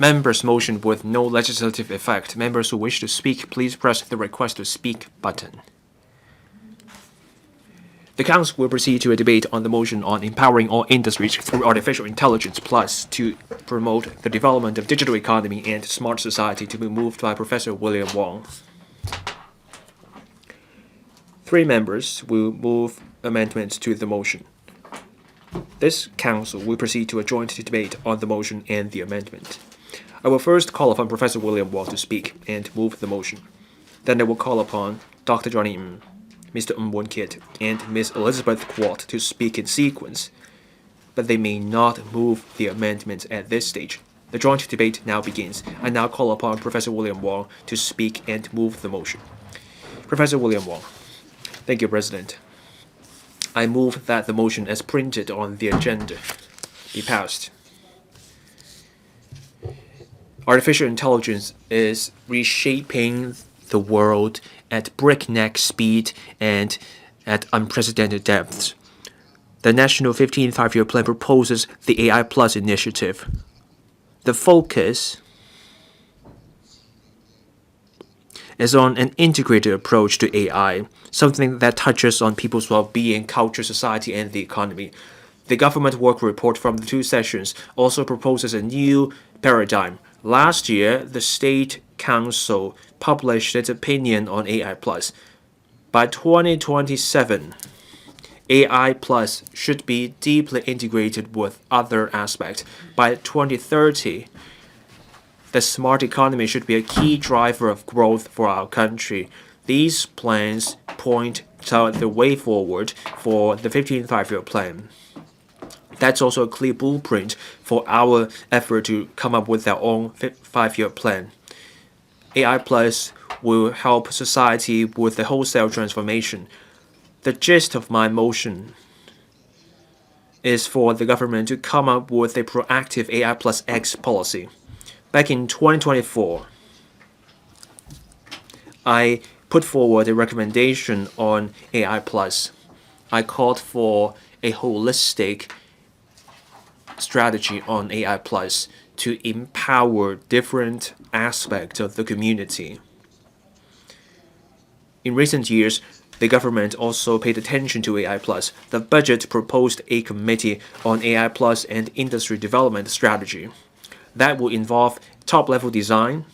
Members' motion with no legislative effect. Members who wish to speak, please press the Request to Speak button. The Council will proceed to a debate on the motion on empowering all industries through artificial intelligence plus to promote the development of digital economy and smart society, to be moved by Professor William Wong. 3 members will move amendments to the motion. This Council will proceed to a joint debate on the motion and the amendment. I will first call upon Professor William Wong to speak and move the motion. Then I will call upon Dr. Johnny NG, Mr. Wun-kit, and Ms. Elizabeth QUAT to speak in sequence, but they may not move the amendments at this stage. The joint debate now begins. I now call upon Professor William Wong to speak and move the motion. Professor William Wong. Thank you, President. I move that the motion as printed on the agenda be passed. Artificial intelligence is reshaping the world at breakneck speed and at unprecedented depths. The National 15th Five-Year Plan proposes the AI Plus initiative. The focus is on an integrated approach to AI, something that touches on people's well-being, culture, society, and the economy. The government work report from the 2 sessions also proposes a new paradigm. Last year, the State Council published its opinion on AI+. By 2027, AI Plus should be deeply integrated with other aspects. By 2030, the smart economy should be a key driver of growth for our country. These plans point to the way forward for the 15th Five-Year Plan. That's also a clear blueprint for our effort to come up with our own 5-year plan. AI Plus will help society with the wholesale transformation. The gist of my motion is for the government to come up with a proactive AI Plus X policy. Back in 2024, I put forward a recommendation on AI Plus. I called for a holistic strategy on AI Plus to empower different aspects of the community. In recent years, the government also paid attention to AI Plus. The budget proposed a committee on AI Plus and industry development strategy that will involve top-level design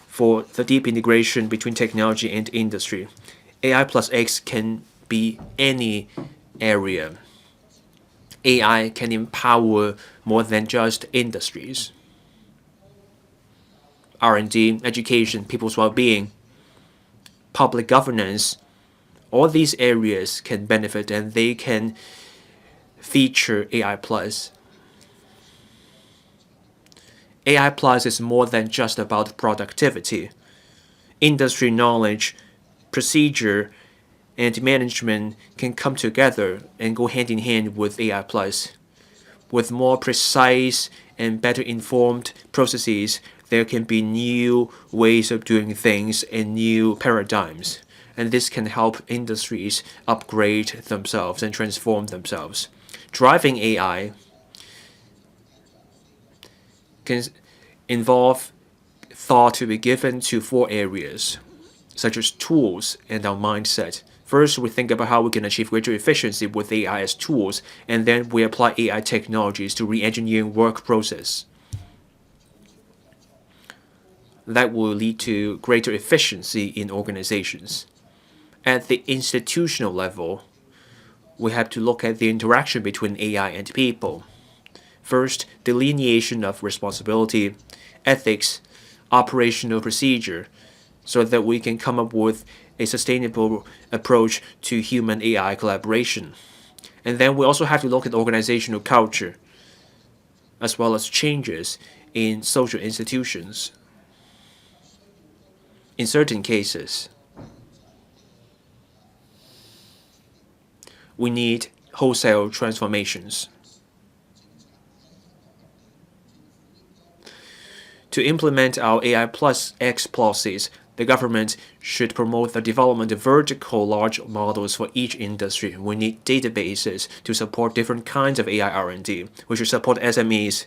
for the deep integration between technology and industry. AI Plus X can be any area. AI can empower more than just industries. R&D, education, people's well-being, public governance, all these areas can benefit and they can feature AI Plus. AI Plus is more than just about productivity. Industry knowledge, procedure, and management can come together and go hand in hand with AI Plus. With more precise and better informed processes, there can be new ways of doing things and new paradigms. And this can help industries upgrade themselves and transform themselves. Driving AI can involve thought to be given to 4 areas, such as tools and our mindset. First, we think about how we can achieve greater efficiency with AI as tools, and then we apply AI technologies to re-engineering work process. That will lead to greater efficiency in organizations. At the institutional level, we have to look at the interaction between AI and people. First, delineation of responsibility, ethics, operational procedure, so that we can come up with a sustainable approach to human-AI collaboration. And then we also have to look at organizational culture, as well as changes in social institutions. In certain cases, we need wholesale transformations. To implement our AI Plus X policies, the government should promote the development of vertical large models for each industry. We need databases to support different kinds of AI R&D. We should support SMEs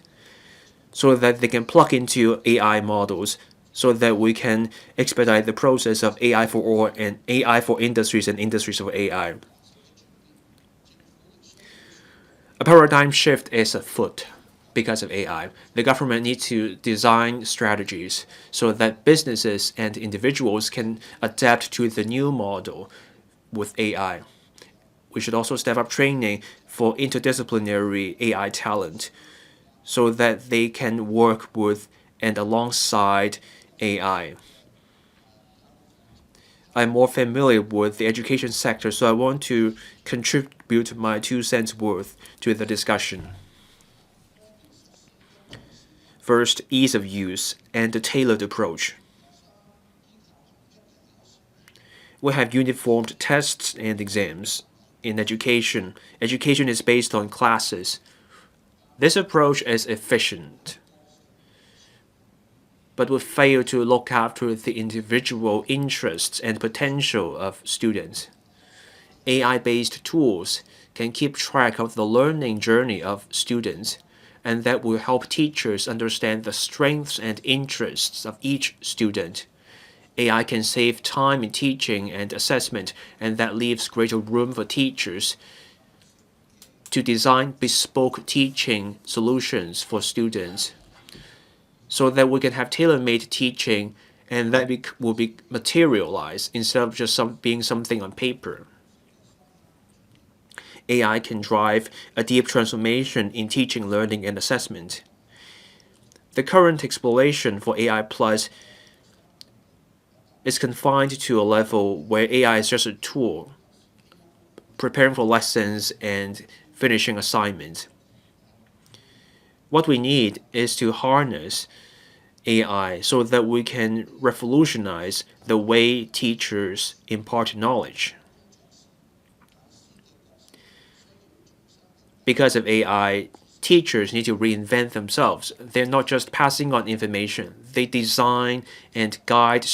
so that they can plug into AI models so that we can expedite the process of AI for all and AI for industries and industries for AI. A paradigm shift is afoot because of AI. The government needs to design strategies so that businesses and individuals can adapt to the new model with AI. We should also step up training for interdisciplinary AI talent so that they can work with and alongside AI. I'm more familiar with the education sector, so I want to contribute my 2 cents worth to the discussion. First, ease of use and a tailored approach. We have uniformed tests and exams. In education, education is based on classes. This approach is efficient, but will fail to look after the individual interests and potential of students. AI-based tools can keep track of the learning journey of students, and that will help teachers understand the strengths and interests of each student. AI can save time in teaching and assessment, and that leaves greater room for teachers to design bespoke teaching solutions for students so that we can have tailor-made teaching and that will be materialized instead of just being something on paper. AI can drive a deep transformation in teaching, learning, and assessment. The current exploration for AI Plus is confined to a level where AI is just a tool, preparing for lessons and finishing assignments. What we need is to harness AI so that we can revolutionize the way teachers impart knowledge. Because of AI, teachers need to reinvent themselves. They're not just passing on information. They design and guide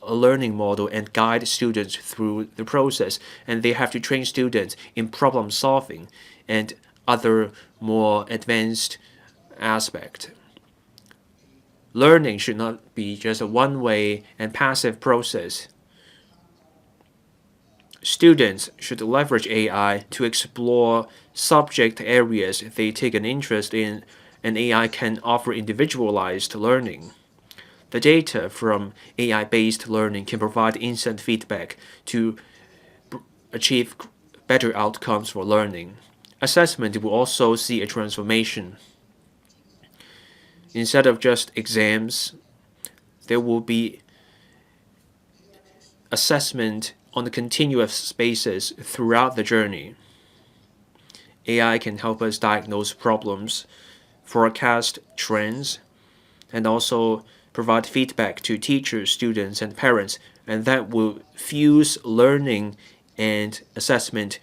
a learning model and guide students through the process. And they have to train students in problem solving and other more advanced aspects. Learning should not be just a one-way and passive process. Students should leverage AI to explore subject areas they take an interest in, and AI can offer individualized learning. The data from AI-based learning can provide instant feedback to achieve better outcomes for learning. Assessment will also see a transformation. Instead of just exams, there will be assessment on a continuous basis throughout the journey. AI can help us diagnose problems, forecast trends, and also provide feedback to teachers, students, and parents, and that will fuse learning and assessment.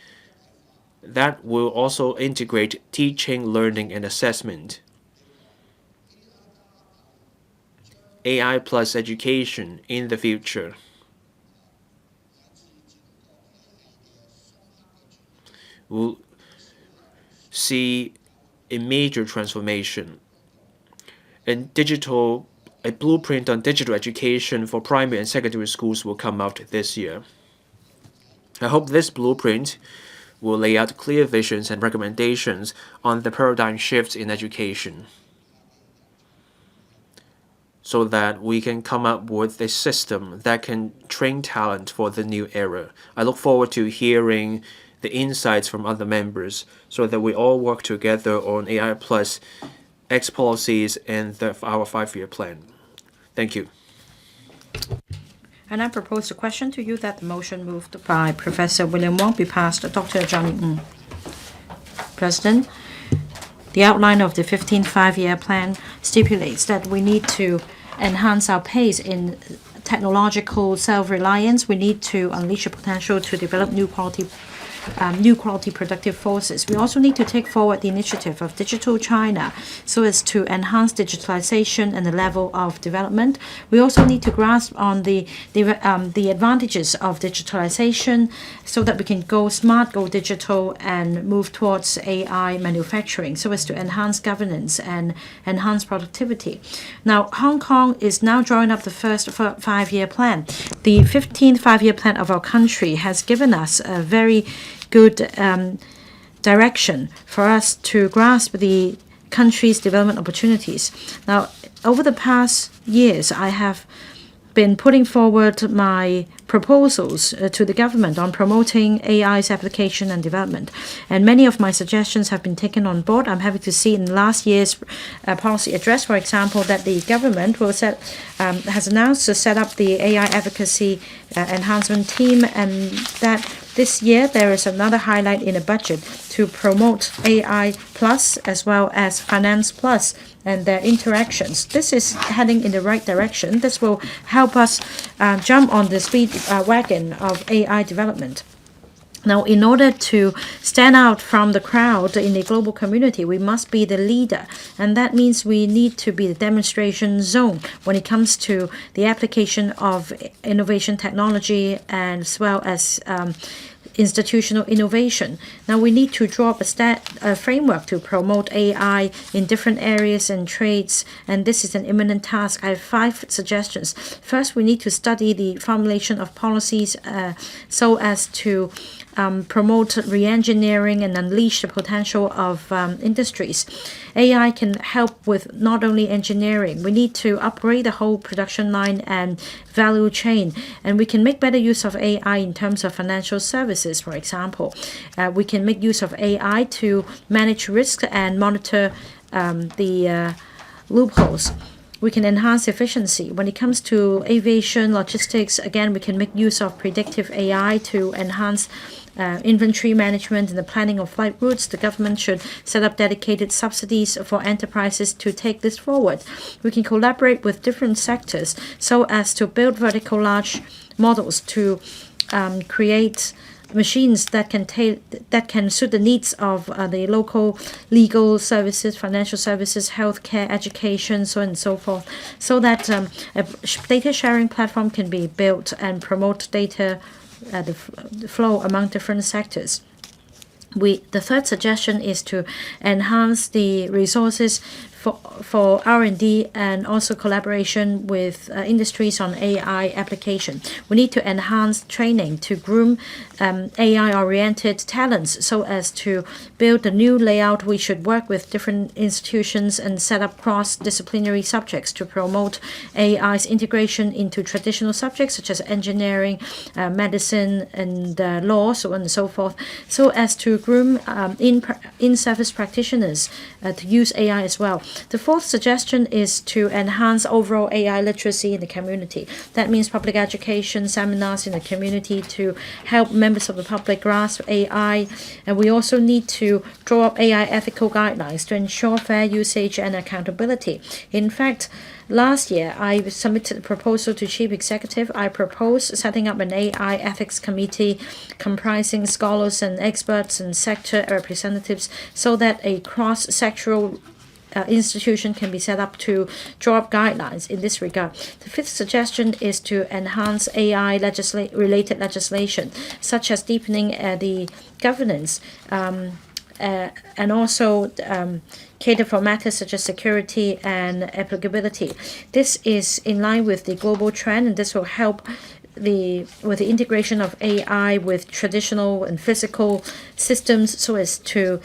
That will also integrate teaching, learning, and assessment. AI plus education in the future. We'll see a major transformation. A blueprint on digital education for primary and secondary schools will come out this year. I hope this blueprint will lay out clear visions and recommendations on the paradigm shifts in education so that we can come up with a system that can train talent for the new era. I look forward to hearing the insights from other members so that we all work together on AI plus X policies and our 5-year plan. Thank you. And I propose a question to you that the motion moved by Professor William Wong be passed to Dr. Johnny Ng. President, the outline of the 15th 5-year plan stipulates that we need to enhance our pace in technological self-reliance. We need to unleash the potential to develop new quality new quality productive forces. We also need to take forward the initiative of Digital China so as to enhance digitalization and the level of development. We also need to grasp on the advantages of digitalization so that we can go smart, go digital, and move towards AI manufacturing so as to enhance governance and enhance productivity. Now, Hong Kong is now drawing up the first 5-year plan. The 15th 5-year plan of our country has given us a very good direction for us to grasp the country's development opportunities. Now, over the past years, I have been putting forward my proposals to the government on promoting AI's application and development. And many of my suggestions have been taken on board. I'm happy to see in last year's policy address, for example, that the government will has announced to set up the AI advocacy enhancement team, and that this year there is another highlight in the budget to promote AI Plus as well as Finance Plus and their interactions. This is heading in the right direction. This will help us jump on the speed wagon of AI development. Now, in order to stand out from the crowd in the global community, we must be the leader. And that means we need to be the demonstration zone when it comes to the application of innovation technology and as well as institutional innovation. Now we need to draw up a framework to promote AI in different areas and trades, and this is an imminent task. I have 5 suggestions. First, we need to study the formulation of policies so as to promote re-engineering and unleash the potential of industries. AI can help with not only engineering. We need to upgrade the whole production line and value chain, and we can make better use of AI in terms of financial services, for example. We can make use of AI to manage risk and monitor the loopholes. We can enhance efficiency. When it comes to aviation, logistics, again, we can make use of predictive AI to enhance inventory management and the planning of flight routes. The government should set up dedicated subsidies for enterprises to take this forward. We can collaborate with different sectors so as to build vertical large models to create machines that can suit the needs of the local legal services, financial services, healthcare, education, so on and so forth, so that a data sharing platform can be built and promote data the flow among different sectors. The third suggestion is to enhance the resources for R&D and also collaboration with industries on AI application. We need to enhance training to groom AI-oriented talents so as to build a new layout. We should work with different institutions and set up cross-disciplinary subjects to promote AI's integration into traditional subjects such as engineering, medicine, and law, so on and so forth, so as to groom in-service practitioners to use AI as well. The fourth suggestion is to enhance overall AI literacy in the community. That means public education, seminars in the community to help members of the public grasp AI. And we also need to draw up AI ethical guidelines to ensure fair usage and accountability. In fact, last year, I submitted a proposal to Chief Executive. I proposed setting up an AI ethics committee comprising scholars and experts and sector representatives so that a cross-sectoral institution can be set up to draw up guidelines in this regard. The fifth suggestion is to enhance AI related legislation, such as deepening the governance and also cater for matters such as security and applicability. This is in line with the global trend, and this will help with the integration of AI with traditional and physical systems so as to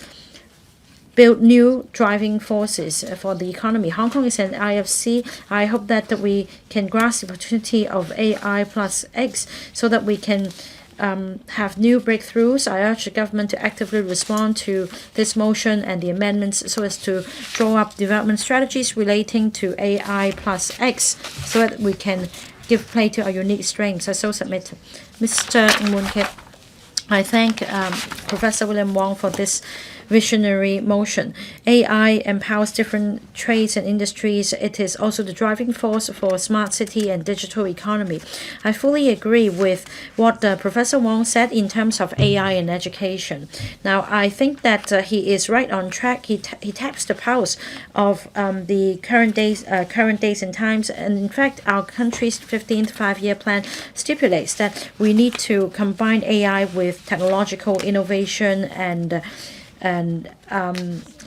build new driving forces for the economy. Hong Kong is an IFC. I hope that we can grasp the opportunity of AI plus X so that we can have new breakthroughs. I urge the government to actively respond to this motion and the amendments so as to draw up development strategies relating to AI plus X so that we can give play to our unique strengths. I so submit. Mr. Wun-kit, I thank Professor William Wong for this visionary motion. AI empowers different trades and industries. It is also the driving force for smart city and digital economy. I fully agree with what Professor Wong said in terms of AI in education. Now, I think that he is right on track. He taps the pulse of the current days and times. And in fact, our country's 15th five-year plan stipulates that we need to combine AI with technological innovation and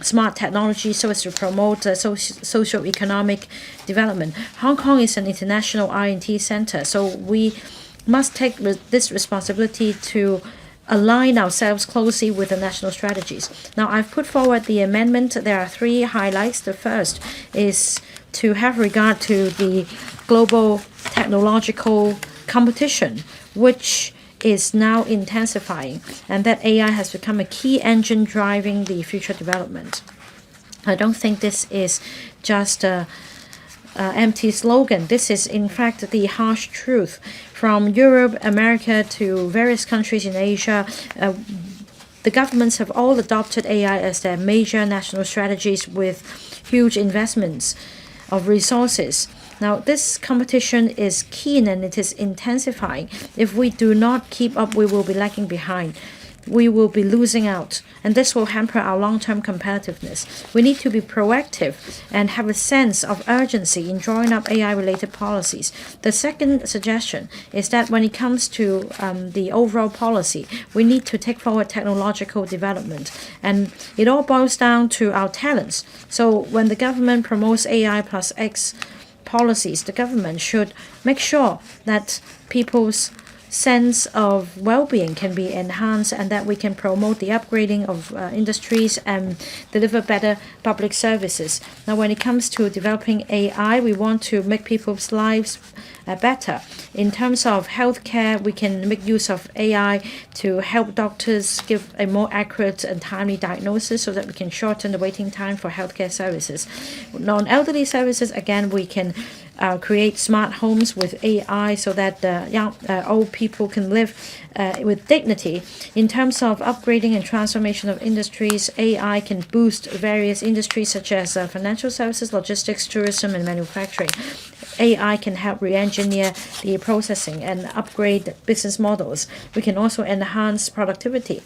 smart technology so as to promote socio-economic development. Hong Kong is an international R&D center, so we must take this responsibility to align ourselves closely with the national strategies. Now, I've put forward the amendment. There are three highlights. The first is to have regard to the global technological competition, which is now intensifying, and that AI has become a key engine driving the future development. I don't think this is just a empty slogan. This is in fact the harsh truth. From Europe, America to various countries in Asia, the governments have all adopted AI as their major national strategies with huge investments of resources. Now, this competition is keen and it is intensifying. If we do not keep up, we will be lagging behind. We will be losing out, and this will hamper our long-term competitiveness. We need to be proactive and have a sense of urgency in drawing up AI-related policies. The second suggestion is that when it comes to the overall policy, we need to take forward technological development, and it all boils down to our talents. So when the government promotes AI plus X policies, the government should make sure that people's sense of well-being can be enhanced and that we can promote the upgrading of industries and deliver better public services. Now, when it comes to developing AI, we want to make people's lives better. In terms of healthcare, we can make use of AI to help doctors give a more accurate and timely diagnosis so that we can shorten the waiting time for healthcare services. Non-elderly services, again, we can create smart homes with AI so that old people can live with dignity. In terms of upgrading and transformation of industries, AI can boost various industries such as financial services, logistics, tourism, and manufacturing. AI can help re-engineer the processing and upgrade business models. We can also enhance productivity.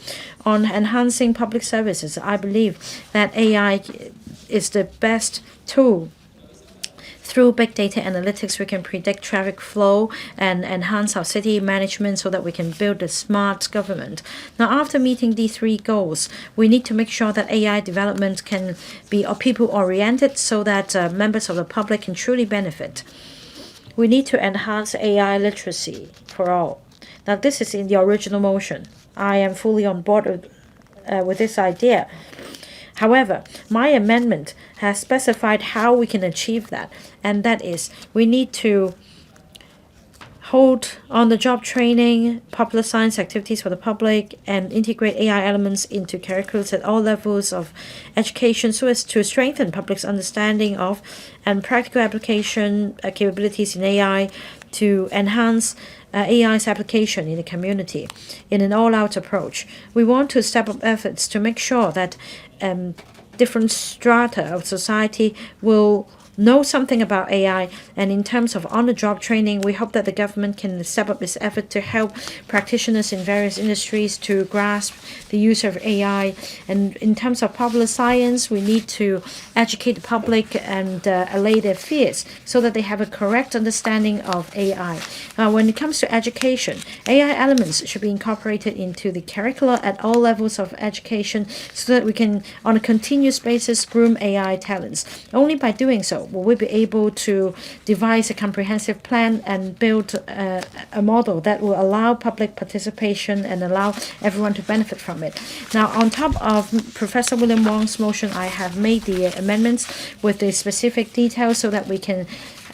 On enhancing public services, I believe that AI is the best tool. Through big data analytics, we can predict traffic flow and enhance our city management so that we can build a smart government. Now, after meeting these three goals, we need to make sure that AI development can be people-oriented so that members of the public can truly benefit. We need to enhance AI literacy for all. Now, this is in the original motion. I am fully on board with this idea. However, my amendment has specified how we can achieve that, and that is we need to hold on-the-job training, popular science activities for the public, and integrate AI elements into curriculums at all levels of education so as to strengthen public's understanding of and practical application capabilities in AI to enhance AI's application in the community in an all-out approach. We want to step up efforts to make sure that different strata of society will know something about AI, and in terms of on-the-job training, we hope that the government can step up its effort to help practitioners in various industries to grasp the use of AI. And in terms of popular science, we need to educate the public and allay their fears so that they have a correct understanding of AI. When it comes to education, AI elements should be incorporated into the curricula at all levels of education so that we can, on a continuous basis, groom AI talents. Only by doing so will we be able to devise a comprehensive plan and build a model that will allow public participation and allow everyone to benefit from it. Now, on top of Professor William Wong's motion, I have made the amendments with the specific details so that we can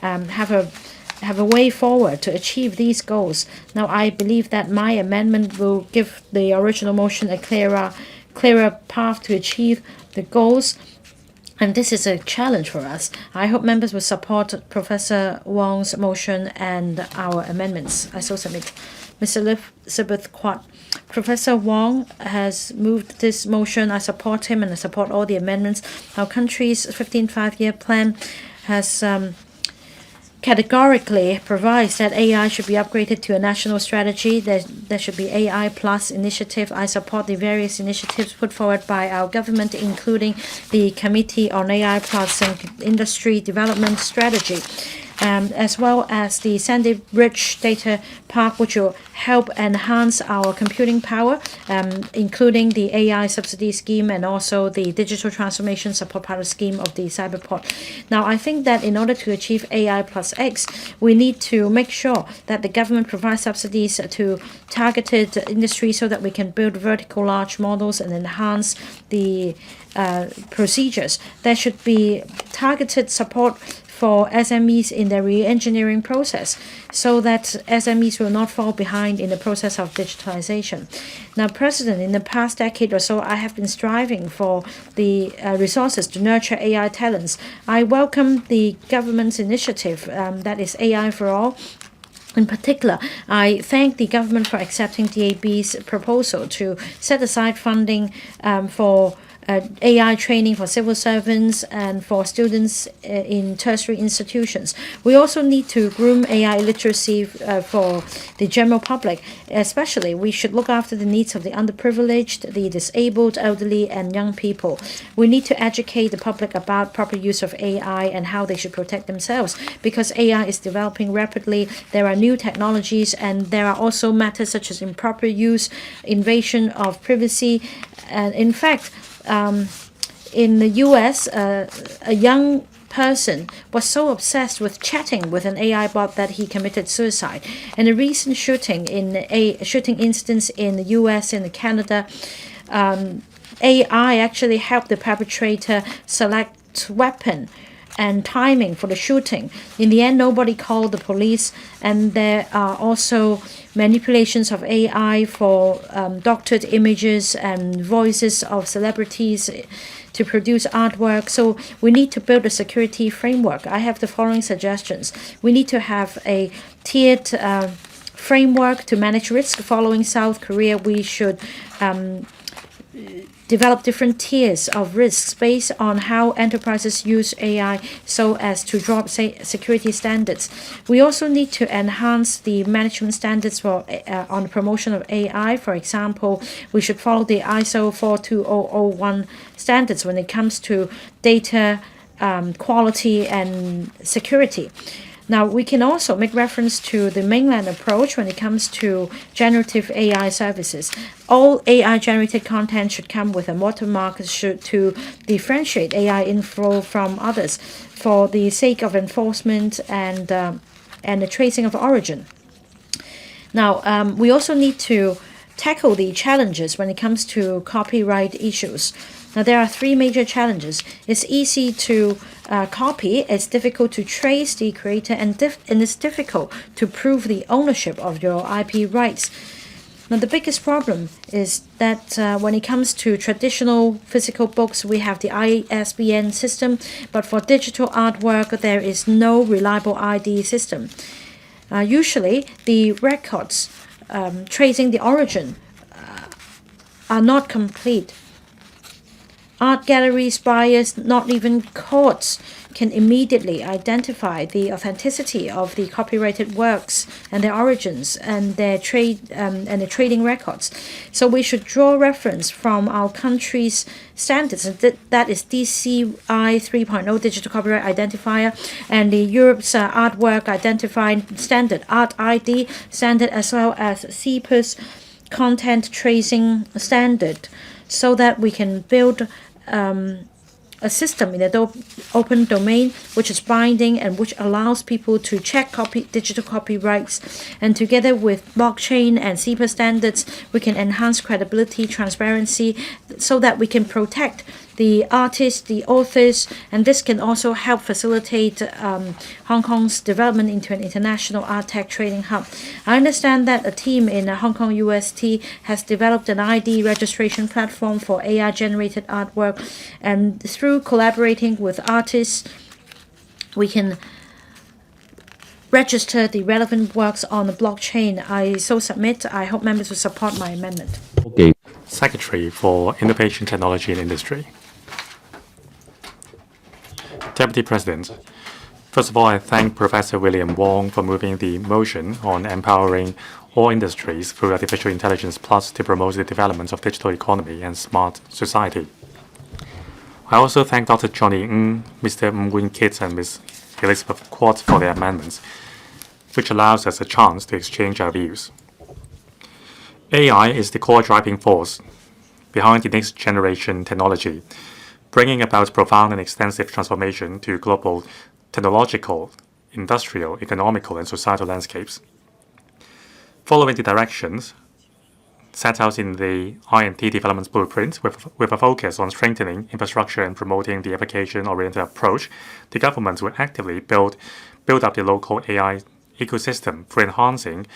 have a way forward to achieve these goals. Now, I believe that my amendment will give the original motion a clearer path to achieve the goals. And this is a challenge for us. I hope members will support Professor Wong's motion and our amendments. I so submit. Ms. Elizabeth QUAT. Professor Wong has moved this motion. I support him and I support all the amendments. Our country's 15th five-year plan has categorically provides that AI should be upgraded to a national strategy. There should be AI plus initiative. I support the various initiatives put forward by our government, including the Committee on AI plus and Industry Development Strategy, as well as the Sandy Ridge Data Park, which will help enhance our computing power, including the AI subsidy scheme and also the digital transformation support pilot scheme of the Cyberport. Now, I think that in order to achieve AI plus X, we need to make sure that the government provides subsidies to targeted industries so that we can build vertical large models and enhance the procedures. There should be targeted support for SMEs in their re-engineering process so that SMEs will not fall behind in the process of digitalization. Now, President, in the past decade or so, I have been striving for the resources to nurture AI talents. I welcome the government's initiative that is AI for all. In particular, I thank the government for accepting DAB's proposal to set aside funding for AI training for civil servants and for students in tertiary institutions. We also need to groom AI literacy for the general public. Especially, we should look after the needs of the underprivileged, the disabled, elderly, and young people. We need to educate the public about proper use of AI and how they should protect themselves, because AI is developing rapidly. There are new technologies, and there are also matters such as improper use, invasion of privacy. And in fact, in the US, a young person was so obsessed with chatting with an AI bot that he committed suicide. And a recent shooting instance in the US and Canada, AI actually helped the perpetrator select weapon and timing for the shooting. In the end, nobody called the police, and there are also manipulations of AI for doctored images and voices of celebrities to produce artwork. So we need to build a security framework. I have the following suggestions. We need to have a tiered framework to manage risk. Following South Korea, we should develop different tiers of risks based on how enterprises use AI so as to drop security standards. We also need to enhance the management standards for on the promotion of AI. For example, we should follow the ISO 42001 standards when it comes to data quality and security. Now, we can also make reference to the mainland approach when it comes to generative AI services. All AI-generated content should come with a watermark to differentiate AI info from others for the sake of enforcement and the tracing of origin. Now, we also need to tackle the challenges when it comes to copyright issues. Now, there are three major challenges. It's easy to copy, it's difficult to trace the creator, and it's difficult to prove the ownership of your IP rights. Now, the biggest problem is that when it comes to traditional physical books, we have the ISBN system, but for digital artwork, there is no reliable ID system. Usually, the records tracing the origin are not complete. Art galleries, buyers, not even courts can immediately identify the authenticity of the copyrighted works and their origins and their the trading records. So we should draw reference from our country's standards, and that is DCI 3.0 Digital Copyright Identifier and the Europe's Artwork Identifying Standard, Art ID standard, as well as CEPA's Content Tracing Standard, so that we can build a system in the open domain which is binding and which allows people to check digital copyrights. And together with blockchain and CEPA standards, we can enhance credibility, transparency, so that we can protect the artists, the authors, and this can also help facilitate Hong Kong's development into an international art tech trading hub. I understand that a team in Hong Kong UST has developed an ID registration platform for AI-generated artwork, and through collaborating with artists, we can register the relevant works on the blockchain. I so submit. I hope members will support my amendment. Secretary for Innovation, Technology and Industry. Deputy President, first of all, I thank Professor William Wong for moving the motion on empowering all industries through artificial intelligence plus to promote the development of digital economy and smart society. I also thank Dr. Johnny Ng, Mr. Wun-kit and Ms. Elizabeth QUAT for their amendments, which allows us a chance to exchange our views. AI is the core driving force behind the next generation technology, bringing about profound and extensive transformation to global technological, industrial, economical, and societal landscapes. Following the directions set out in the I&T development blueprint with a focus on strengthening infrastructure and promoting the application-oriented approach, the government will actively build up the local AI ecosystem for enhancing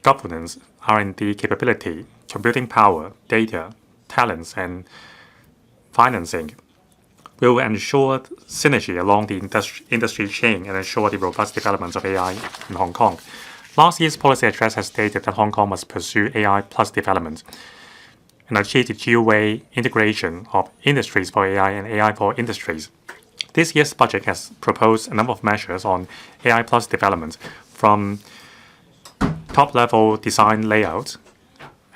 governance, R&D capability, computing power, data, talents, and financing. We will ensure synergy along the industry chain and ensure the robust development of AI in Hong Kong. Last year's policy address has stated that Hong Kong must pursue AI plus development and achieve the two-way integration of industries for AI and AI for industries. This year's budget has proposed a number of measures on AI plus development, from top-level design layout,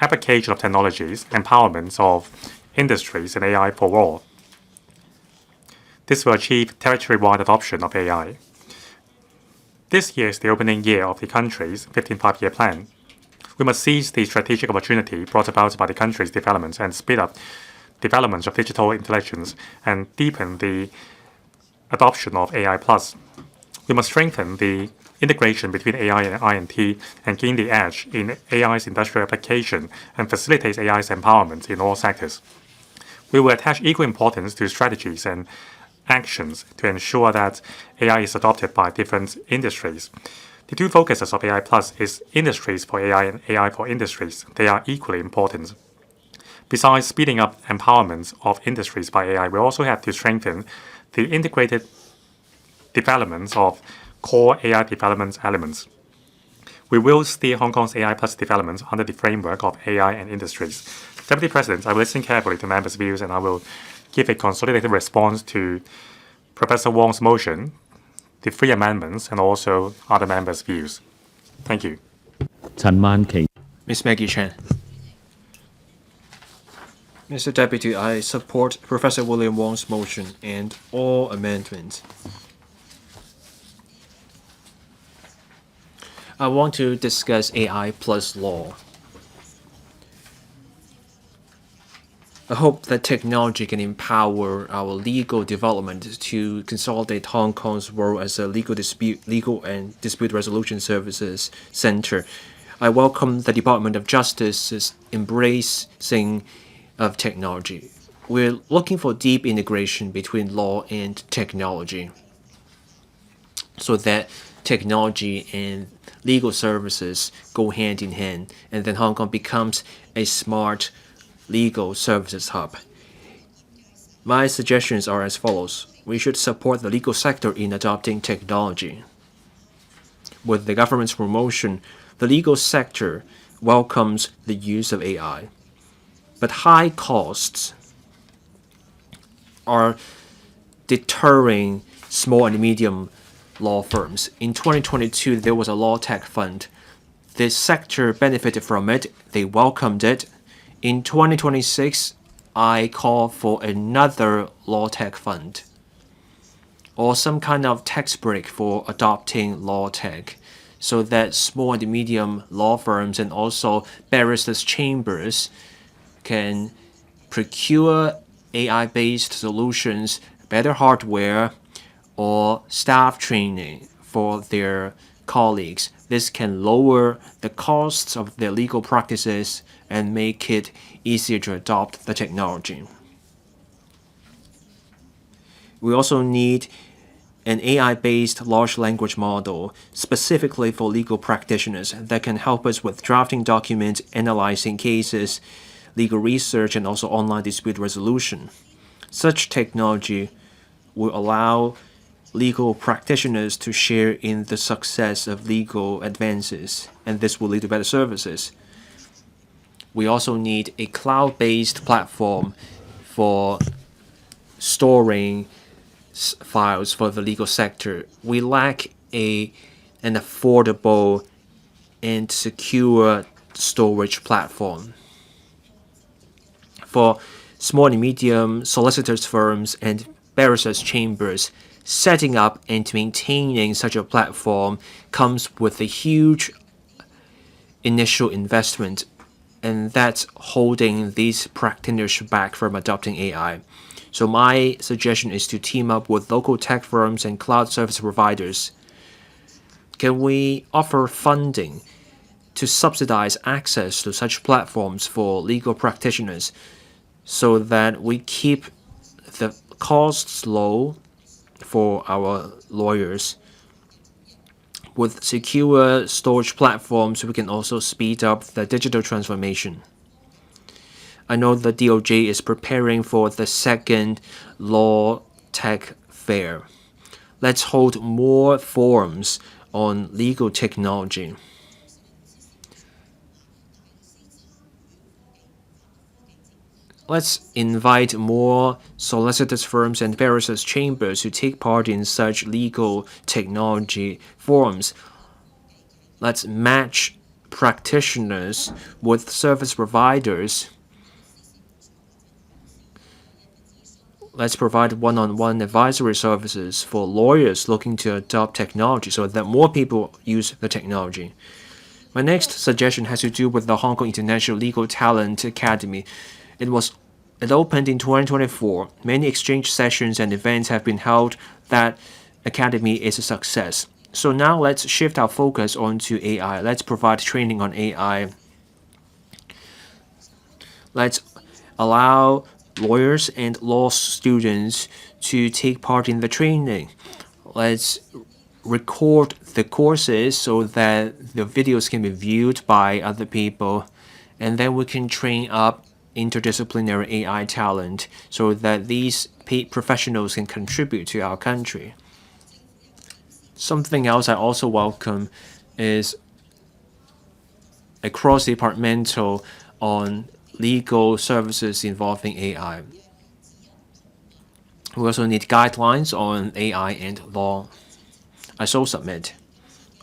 application of technologies, empowerment of industries, and AI for all. This will achieve territory-wide adoption of AI. This year is the opening year of the country's 15th five-year plan. We must seize the strategic opportunity brought about by the country's development and speed up development of digital intelligence and deepen the adoption of AI+. We must strengthen the integration between AI and I&T and gain the edge in AI's industrial application and facilitate AI's empowerment in all sectors. We will attach equal importance to strategies and actions to ensure that AI is adopted by different industries. The two focuses of AI Plus is industries for AI and AI for industries. They are equally important. Besides speeding up empowerment of industries by AI, we also have to strengthen the integrated development of core AI development elements. We will steer Hong Kong's AI Plus development under the framework of AI and industries. Deputy President, I will listen carefully to members' views and I will give a consolidated response to Professor Wong's motion, the three amendments, and also other members' views. Thank you. Ms. Maggie Chan. Mr. Deputy, I support Professor William Wong's motion and all amendments. I want to discuss AI plus law. I hope that technology can empower our legal development to consolidate Hong Kong's role as a legal and dispute resolution services center. I welcome the Department of Justice's embracing of technology. We're looking for deep integration between law and technology so that technology and legal services go hand in hand, and then Hong Kong becomes a smart legal services hub. My suggestions are as follows. We should support the legal sector in adopting technology. With the government's promotion, the legal sector welcomes the use of AI. But high costs are deterring small and medium law firms. In 2022, there was a law tech fund. This sector benefited from it. They welcomed it. In 2026, I call for another law tech fund or some kind of tax break for adopting law tech so that small and medium law firms and also barristers' chambers can procure AI-based solutions, better hardware, or staff training for their colleagues. This can lower the costs of their legal practices and make it easier to adopt the technology. We also need an AI-based large language model specifically for legal practitioners that can help us with drafting documents, analyzing cases, legal research, and also online dispute resolution. Such technology will allow legal practitioners to share in the success of legal advances, and this will lead to better services. We also need a cloud-based platform for storing files for the legal sector. We lack an affordable and secure storage platform. For small and medium solicitors firms and barristers chambers, setting up and maintaining such a platform comes with a huge initial investment, and that's holding these practitioners back from adopting AI. So my suggestion is to team up with local tech firms and cloud service providers. Can we offer funding to subsidize access to such platforms for legal practitioners so that we keep the costs low for our lawyers? With secure storage platforms, we can also speed up the digital transformation. I know the DOJ is preparing for the second Law Tech Fair. Let's hold more forums on legal technology. Let's invite more solicitors firms and barristers chambers to take part in such legal technology forums. Let's match practitioners with service providers. Let's provide one-on-one advisory services for lawyers looking to adopt technology so that more people use the technology. My next suggestion has to do with the Hong Kong International Legal Talent Academy. It opened in 2024. Many exchange sessions and events have been held. That academy is a success. So now let's shift our focus onto AI. Let's provide training on AI. Let's allow lawyers and law students to take part in the training. Let's record the courses so that the videos can be viewed by other people, and then we can train up interdisciplinary AI talent so that these professionals can contribute to our country. Something else I also welcome is a cross-departmental on legal services involving AI. We also need guidelines on AI and law. I so submit.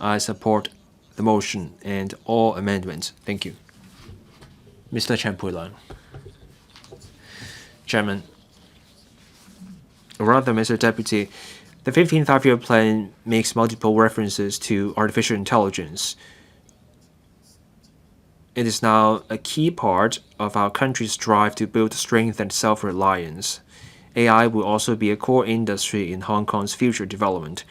I support the motion and all amendments. Thank you. Mr. Chen Pui-Lang. Chairman, Mr. Deputy, the 15th Five-Year Plan makes multiple references to artificial intelligence. It is now a key part of our country's drive to build strength and self-reliance. AI will also be a core industry in Hong Kong's future development.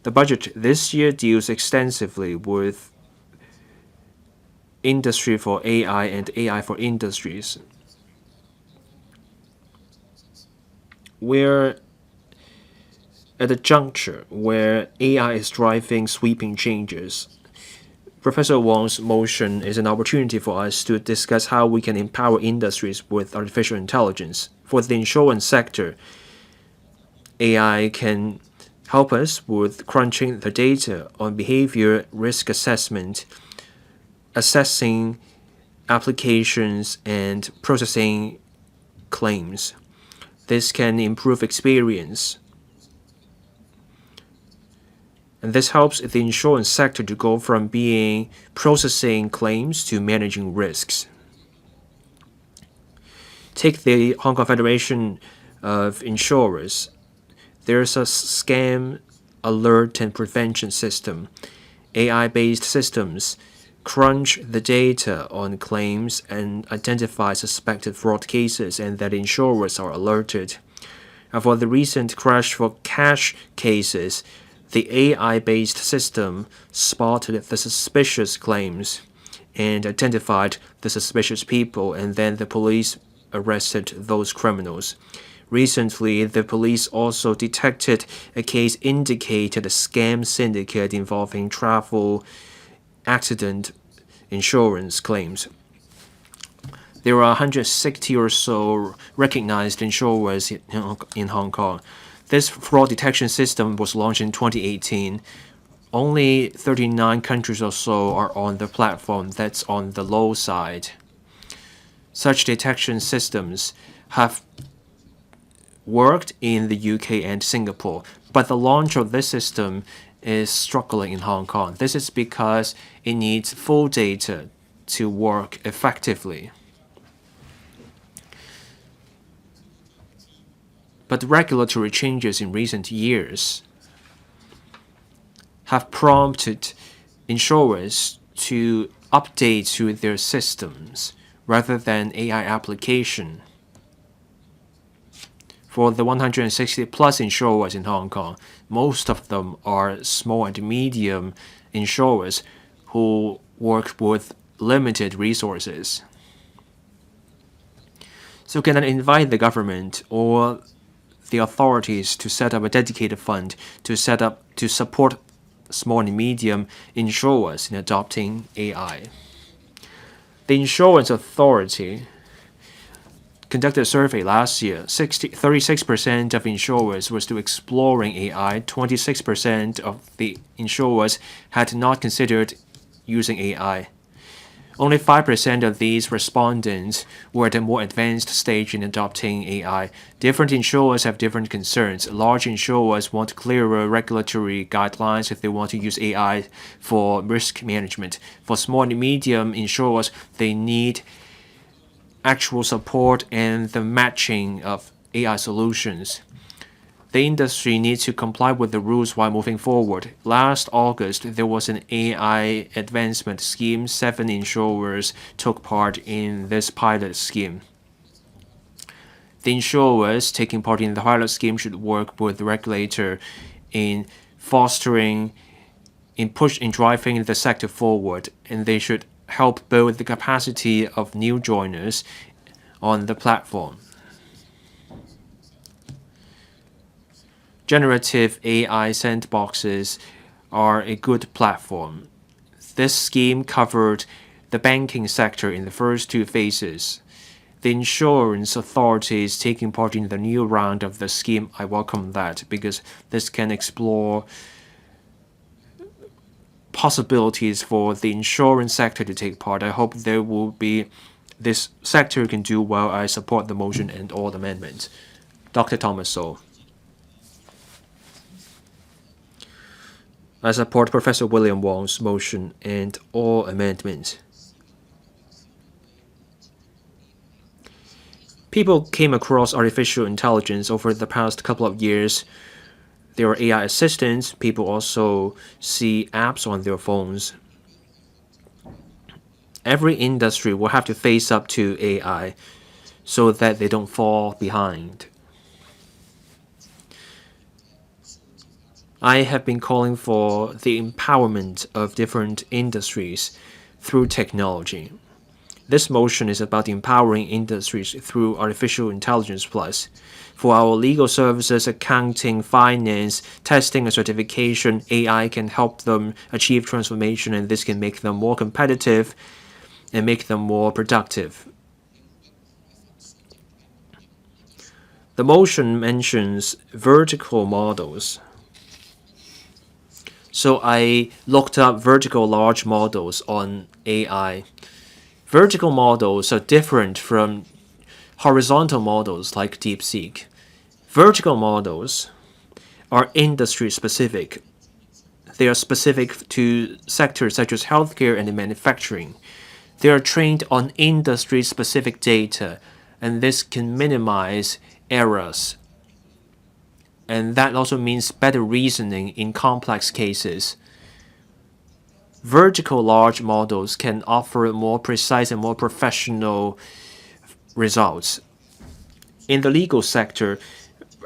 The budget this year deals extensively with industry for AI and AI for industries. We're at a juncture where AI is driving sweeping changes. Professor Wang's motion is an opportunity for us to discuss how we can empower industries with artificial intelligence. For the insurance sector, AI can help us with crunching the data on behavior risk assessment, assessing applications, and processing claims. This can improve experience. And this helps the insurance sector to go from being processing claims to managing risks. Take the Hong Kong Federation of Insurers. There's a scam alert and prevention system. AI-based systems crunch the data on claims and identify suspected fraud cases, and that insurers are alerted. And for the recent crash for cash cases, the AI-based system spotted the suspicious claims and identified the suspicious people, and then the police arrested those criminals. Recently, the police also detected a case indicated a scam syndicate involving travel accident insurance claims. There are 160 or so recognized insurers in Hong Kong. This fraud detection system was launched in 2018. Only 39 countries or so are on the platform. That's on the low side. Such detection systems have worked in the UK and Singapore, but the launch of this system is struggling in Hong Kong. This is because it needs full data to work effectively. But regulatory changes in recent years have prompted insurers to update to their systems rather than AI application. For the 160 plus insurers in Hong Kong, most of them are small and medium insurers who work with limited resources. So can I invite the government or the authorities to set up a dedicated fund to support small and medium insurers in adopting AI. The Insurance Authority conducted a survey last year. 36% of insurers were still exploring AI. 26% of the insurers had not considered using AI. Only 5% of these respondents were at a more advanced stage in adopting AI. Different insurers have different concerns. Large insurers want clearer regulatory guidelines if they want to use AI for risk management. For small and medium insurers, they need actual support and the matching of AI solutions. The industry needs to comply with the rules while moving forward. Last August, there was an AI advancement scheme. 7 insurers took part in this pilot scheme. The insurers taking part in the pilot scheme should work with the regulator in fostering, in driving the sector forward, and they should help build the capacity of new joiners on the platform. Generative AI sandboxes are a good platform. This scheme covered the banking sector in the first 2 phases. The insurance authorities taking part in the new round of the scheme, I welcome that because this can explore possibilities for the insurance sector to take part. I hope this sector can do well. I support the motion and all amendments. Dr. Thomas So. I support Professor William Wong's motion and all amendments. People came across artificial intelligence over the past couple of years. There are AI assistants. People also see apps on their phones. Every industry will have to face up to AI so that they don't fall behind. I have been calling for the empowerment of different industries through technology. This motion is about empowering industries through artificial intelligence plus. For our legal services, accounting, finance, testing, and certification, AI can help them achieve transformation, and this can make them more competitive and make them more productive. The motion mentions vertical models. So I looked up vertical large models on AI. Vertical models are different from horizontal models like DeepSeek. Vertical models are industry specific. They are specific to sectors such as healthcare and manufacturing. They are trained on industry specific data, and this can minimize errors. And that also means better reasoning in complex cases. Vertical large models can offer more precise and more professional results. In the legal sector,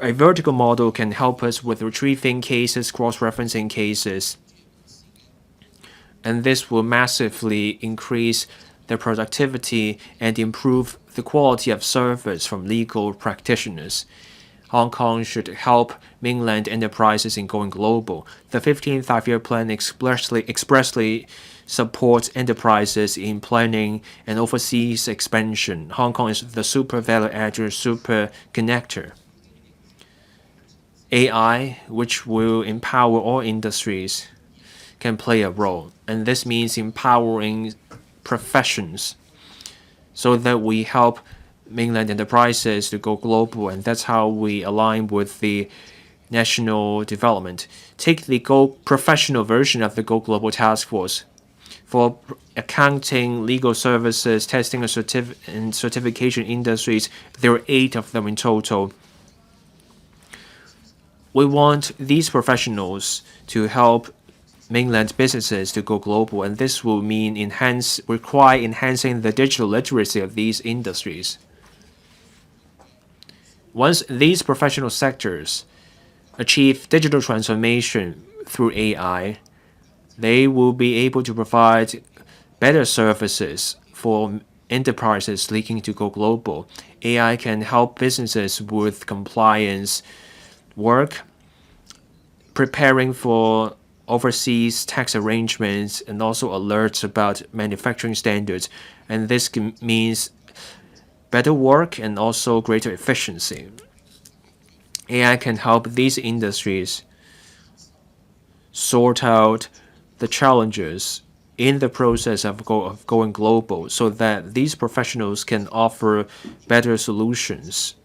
a vertical model can help us with retrieving cases, cross-referencing cases, and this will massively increase their productivity and improve the quality of service from legal practitioners. Hong Kong should help mainland enterprises in going global. The 15th Five-Year Plan expressly supports enterprises in planning and overseas expansion. Hong Kong is the super value-added super connector. AI, which will empower all industries, can play a role. And this means empowering professions so that we help mainland enterprises to go global, and that's how we align with the national development. Take the Go Professional version of the Go Global Task Force. For accounting, legal services, testing, and certification industries, there are 8 of them in total. We want these professionals to help mainland businesses to go global, and this will mean require enhancing the digital literacy of these industries. Once these professional sectors achieve digital transformation through AI, they will be able to provide better services for enterprises seeking to go global. AI can help businesses with compliance work, preparing for overseas tax arrangements, and also alerts about manufacturing standards. And this means better work and also greater efficiency. AI can help these industries sort out the challenges in the process of going global so that these professionals can offer better solutions.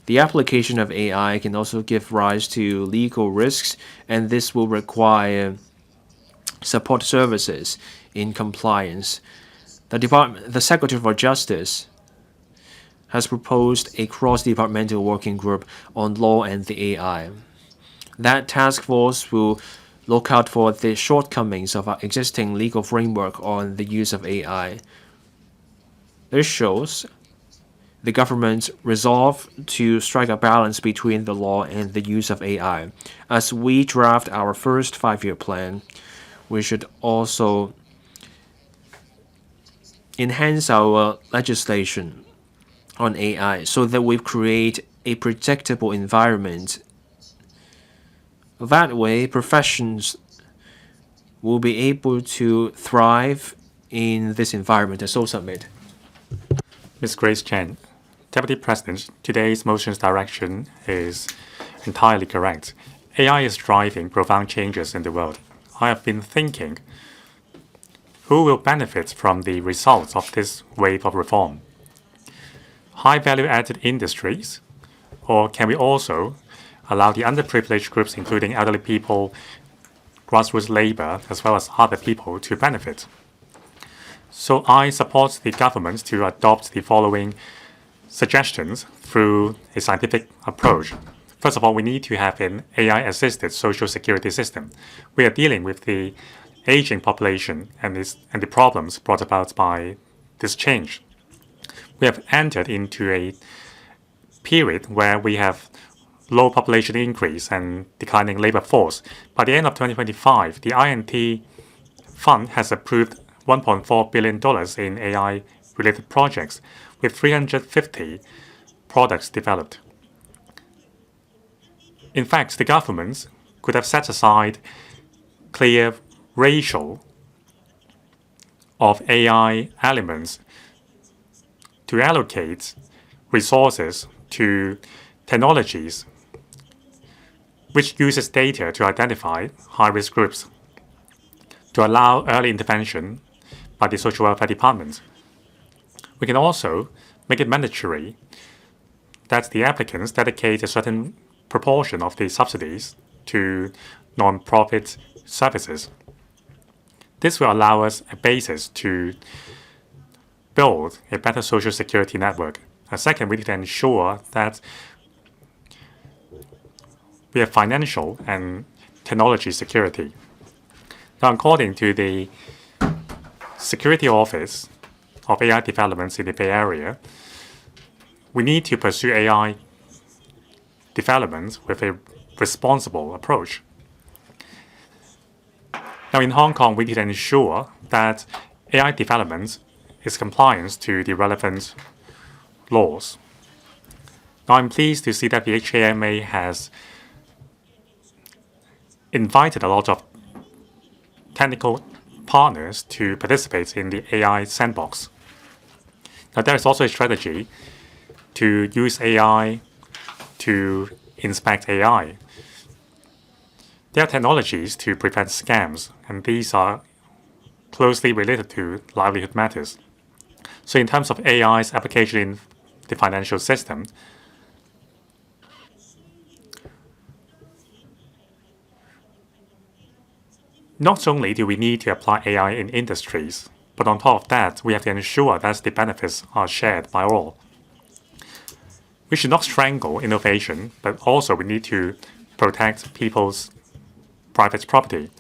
The application of AI can also give rise to legal risks, and this will require support services in compliance. The Secretary for Justice has proposed a cross-departmental working group on law and the AI. That task force will look out for the shortcomings of our existing legal framework on the use of AI. This shows the government's resolve to strike a balance between the law and the use of AI. As we draft our first 5-year plan, we should also enhance our legislation on AI so that we create a predictable environment. That way, professions will be able to thrive in this environment. So submit. Ms. Grace Chen, Deputy President, today's motion's direction is entirely correct. AI is driving profound changes in the world. I have been thinking, who will benefit from the results of this wave of reform? High value-added industries? Or can we also allow the underprivileged groups, including elderly people, grassroots labor, as well as other people, to benefit? So I support the government to adopt the following suggestions through a scientific approach. First of all, we need to have an AI-assisted social security system. We are dealing with the aging population and the problems brought about by this change. We have entered into a period where we have low population increase and declining labor force. By the end of 2025, the INT Fund has approved $1.4 billion in AI-related projects, with 350 products developed. In fact, the government could have set aside clear ratio of AI elements to allocate resources to technologies which uses data to identify high-risk groups, to allow early intervention by the social welfare department. We can also make it mandatory that the applicants dedicate a certain proportion of the subsidies to non-profit services. This will allow us a basis to build a better social security network. Second, we need to ensure that we have financial and technology security. Now, according to the Security Office of AI developments in the Bay Area, we need to pursue AI development with a responsible approach. Now, in Hong Kong, we need to ensure that AI development is compliant to the relevant laws. Now, I'm pleased to see that the HKMA has invited a lot of technical partners to participate in the AI sandbox. Now, there is also a strategy to use AI to inspect AI. There are technologies to prevent scams, and these are closely related to livelihood matters. So in terms of AI's application in the financial system, not only do we need to apply AI in industries, but on top of that, we have to ensure that the benefits are shared by all. We should not strangle innovation, but also we need to protect people's private property.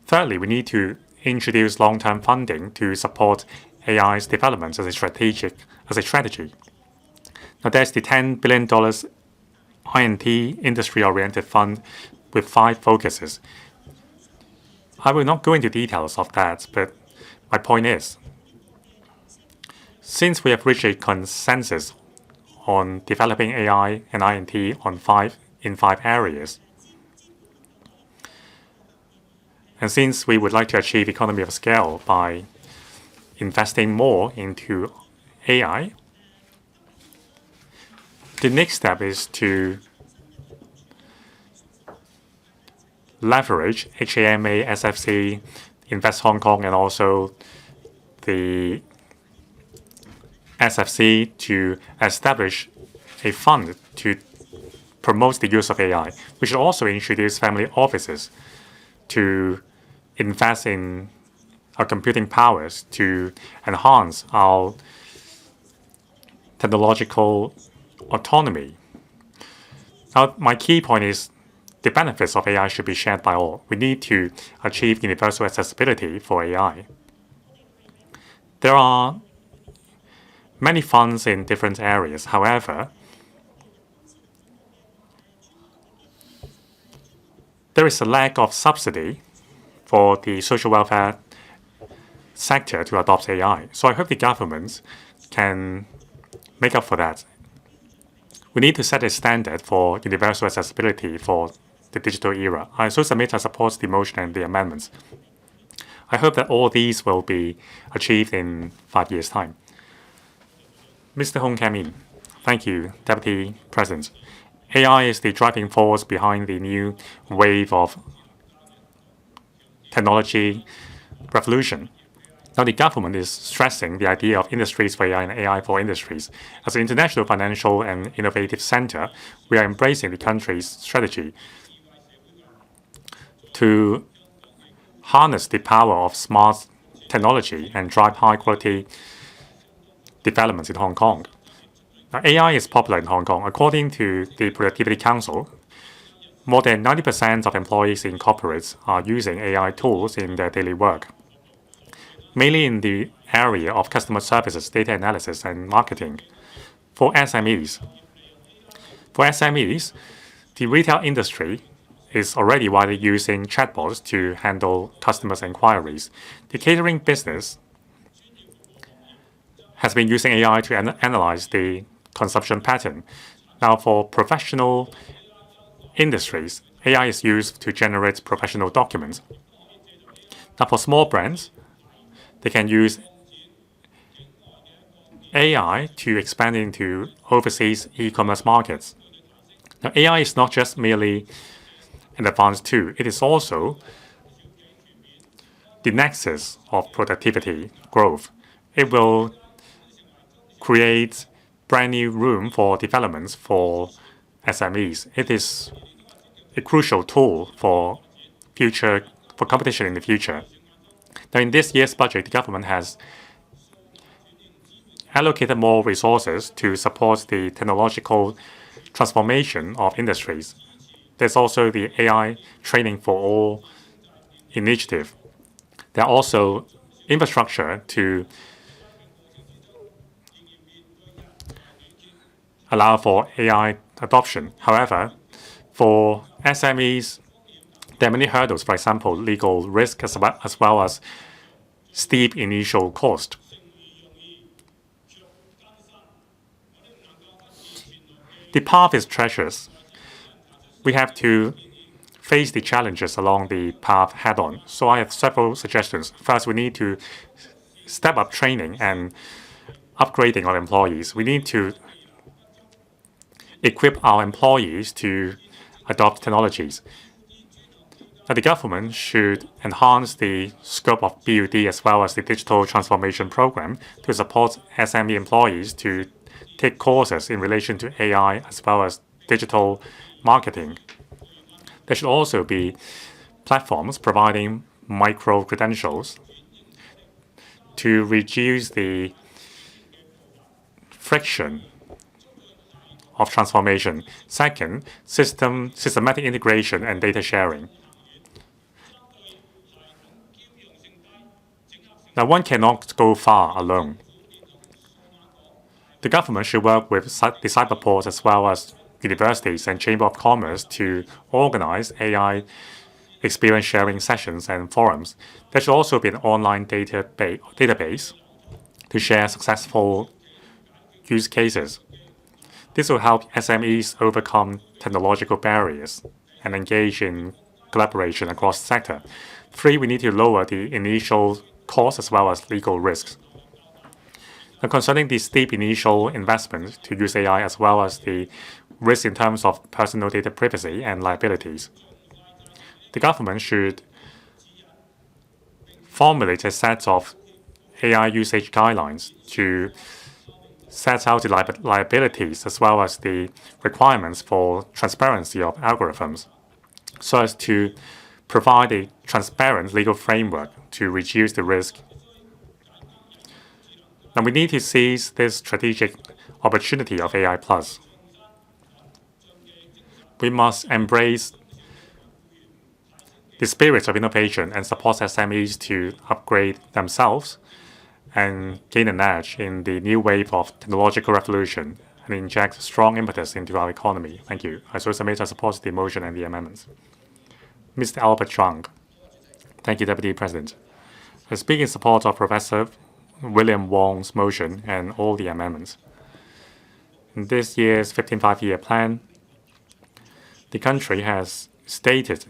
Thirdly, we need to introduce long-term funding to support AI's development as a strategy. Now, there's the $10 billion INT industry-oriented fund with 5 focuses. I will not go into details of that, but my point is, since we have reached a consensus on developing AI and INT in 5 areas, and since we would like to achieve economy of scale by investing more into AI, the next step is to leverage HAMA, SFC, Invest Hong Kong, and also the SFC to establish a fund to promote the use of AI. We should also introduce family offices to invest in our computing powers to enhance our technological autonomy. Now, my key point is the benefits of AI should be shared by all. We need to achieve universal accessibility for AI. There are many funds in different areas. However, there is a lack of subsidy for the social welfare sector to adopt AI. So I hope the government can make up for that. We need to set a standard for universal accessibility for the digital era. I so submit I support the motion and the amendments. I hope that all these will be achieved in 5 years' time. Mr. Hong Kam-in. Thank you, Deputy President. AI is the driving force behind the new wave of technology revolution. Now, the government is stressing the idea of industries for AI and AI for industries. As an international financial and innovative center, we are embracing the country's strategy to harness the power of smart technology and drive high-quality developments in Hong Kong. Now, AI is popular in Hong Kong. According to the Productivity Council, more than 90% of employees in corporates are using AI tools in their daily work, mainly in the area of customer services, data analysis, and marketing. For SMEs, the retail industry is already widely using chatbots to handle customers' inquiries. The catering business has been using AI to analyze the consumption pattern. Now, for professional industries, AI is used to generate professional documents. Now, for small brands, they can use AI to expand into overseas e-commerce markets. Now, AI is not just merely an advanced tool. It is also the nexus of productivity growth. It will create brand new room for developments for SMEs. It is a crucial tool for competition in the future. Now, in this year's budget, the government has allocated more resources to support the technological transformation of industries. There's also the AI Training for All initiative. There are also infrastructure to allow for AI adoption. However, for SMEs, there are many hurdles, for example, legal risk as well as steep initial cost. The path is treacherous. We have to face the challenges along the path head-on. So I have several suggestions. First, we need to step up training and upgrading our employees. We need to equip our employees to adopt technologies. Now, the government should enhance the scope of BUD as well as the digital transformation program to support SME employees to take courses in relation to AI as well as digital marketing. There should also be platforms providing micro-credentials to reduce the friction of transformation. Second, systematic integration and data sharing. Now, one cannot go far alone. The government should work with the cyberports as well as universities and Chamber of Commerce to organize AI experience sharing sessions and forums. There should also be an online database to share successful use cases. This will help SMEs overcome technological barriers and engage in collaboration across the sector. Three, we need to lower the initial costs as well as legal risks. Now, concerning the steep initial investment to use AI as well as the risk in terms of personal data privacy and liabilities, the government should formulate a set of AI usage guidelines to set out the liabilities as well as the requirements for transparency of algorithms so as to provide a transparent legal framework to reduce the risk. And we need to seize this strategic opportunity of AI+. We must embrace the spirit of innovation and support SMEs to upgrade themselves and gain an edge in the new wave of technological revolution and inject strong impetus into our economy. Thank you. I so submit I support the motion and the amendments. Mr. Albert Chung. Thank you, Deputy President. I speak in support of Professor William Wong's motion and all the amendments. In this year's 15th Five-Year Plan, the country has stated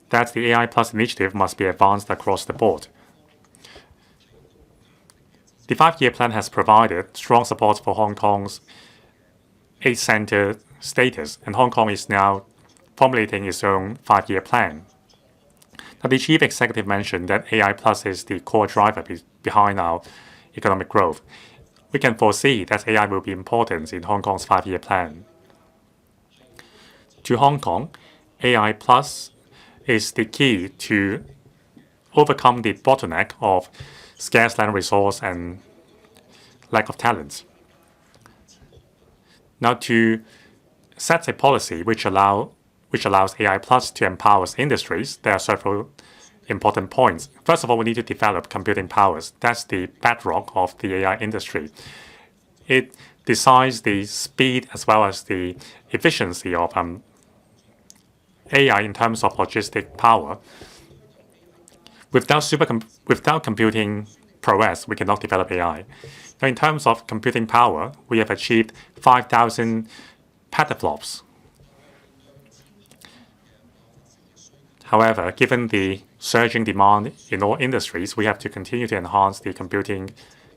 that the AI Plus initiative must be advanced across the board. The 5-year plan has provided strong support for Hong Kong's 8-center status, and Hong Kong is now formulating its own 5-year plan. Now, the chief executive mentioned that AI Plus is the core driver behind our economic growth. We can foresee that AI will be important in Hong Kong's 5-year plan. To Hong Kong, AI Plus is the key to overcome the bottleneck of scarce land resource and lack of talent. Now, to set a policy which allows AI Plus to empower industries, there are several important points. First of all, we need to develop computing powers. That's the bedrock of the AI industry. It decides the speed as well as the efficiency of AI in terms of logistic power. Without computing prowess, we cannot develop AI. Now, in terms of computing power, we have achieved 5,000 petaflops. However, given the surging demand in all industries, we have to continue to enhance the computing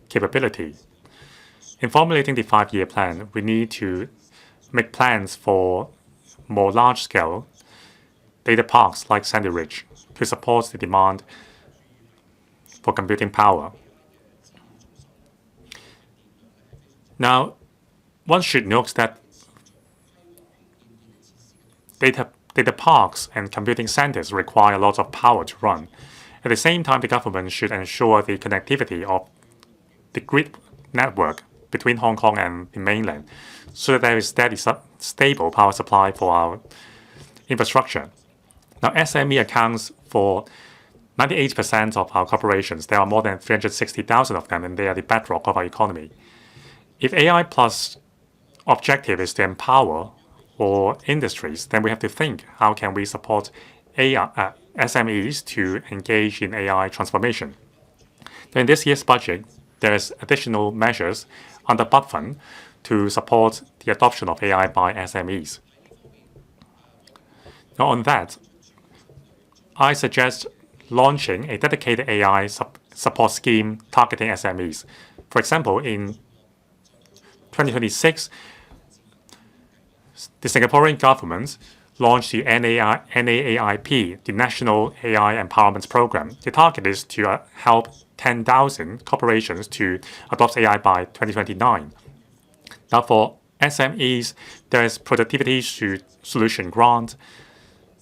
capability. In formulating the 5-year plan, we need to make plans for more large-scale data parks like Sandy Ridge to support the demand for computing power. Now, one should note that data parks and computing centers require a lot of power to run. At the same time, the government should ensure the connectivity of the grid network between Hong Kong and the mainland so that there is stable power supply for our infrastructure. Now, SME accounts for 98% of our corporations. There are more than 360,000 of them, and they are the bedrock of our economy. If AI Plus objective is to empower all industries, then we have to think, how can we support SMEs to engage in AI transformation? In this year's budget, there is additional measures under BUD Fund to support the adoption of AI by SMEs. Now, on that, I suggest launching a dedicated AI support scheme targeting SMEs. For example, in 2026, The Singaporean government launched the NAIP, the National AI Empowerment Program. The target is to help 10,000 corporations to adopt AI by 2029. Now, for SMEs, there is productivity solution grant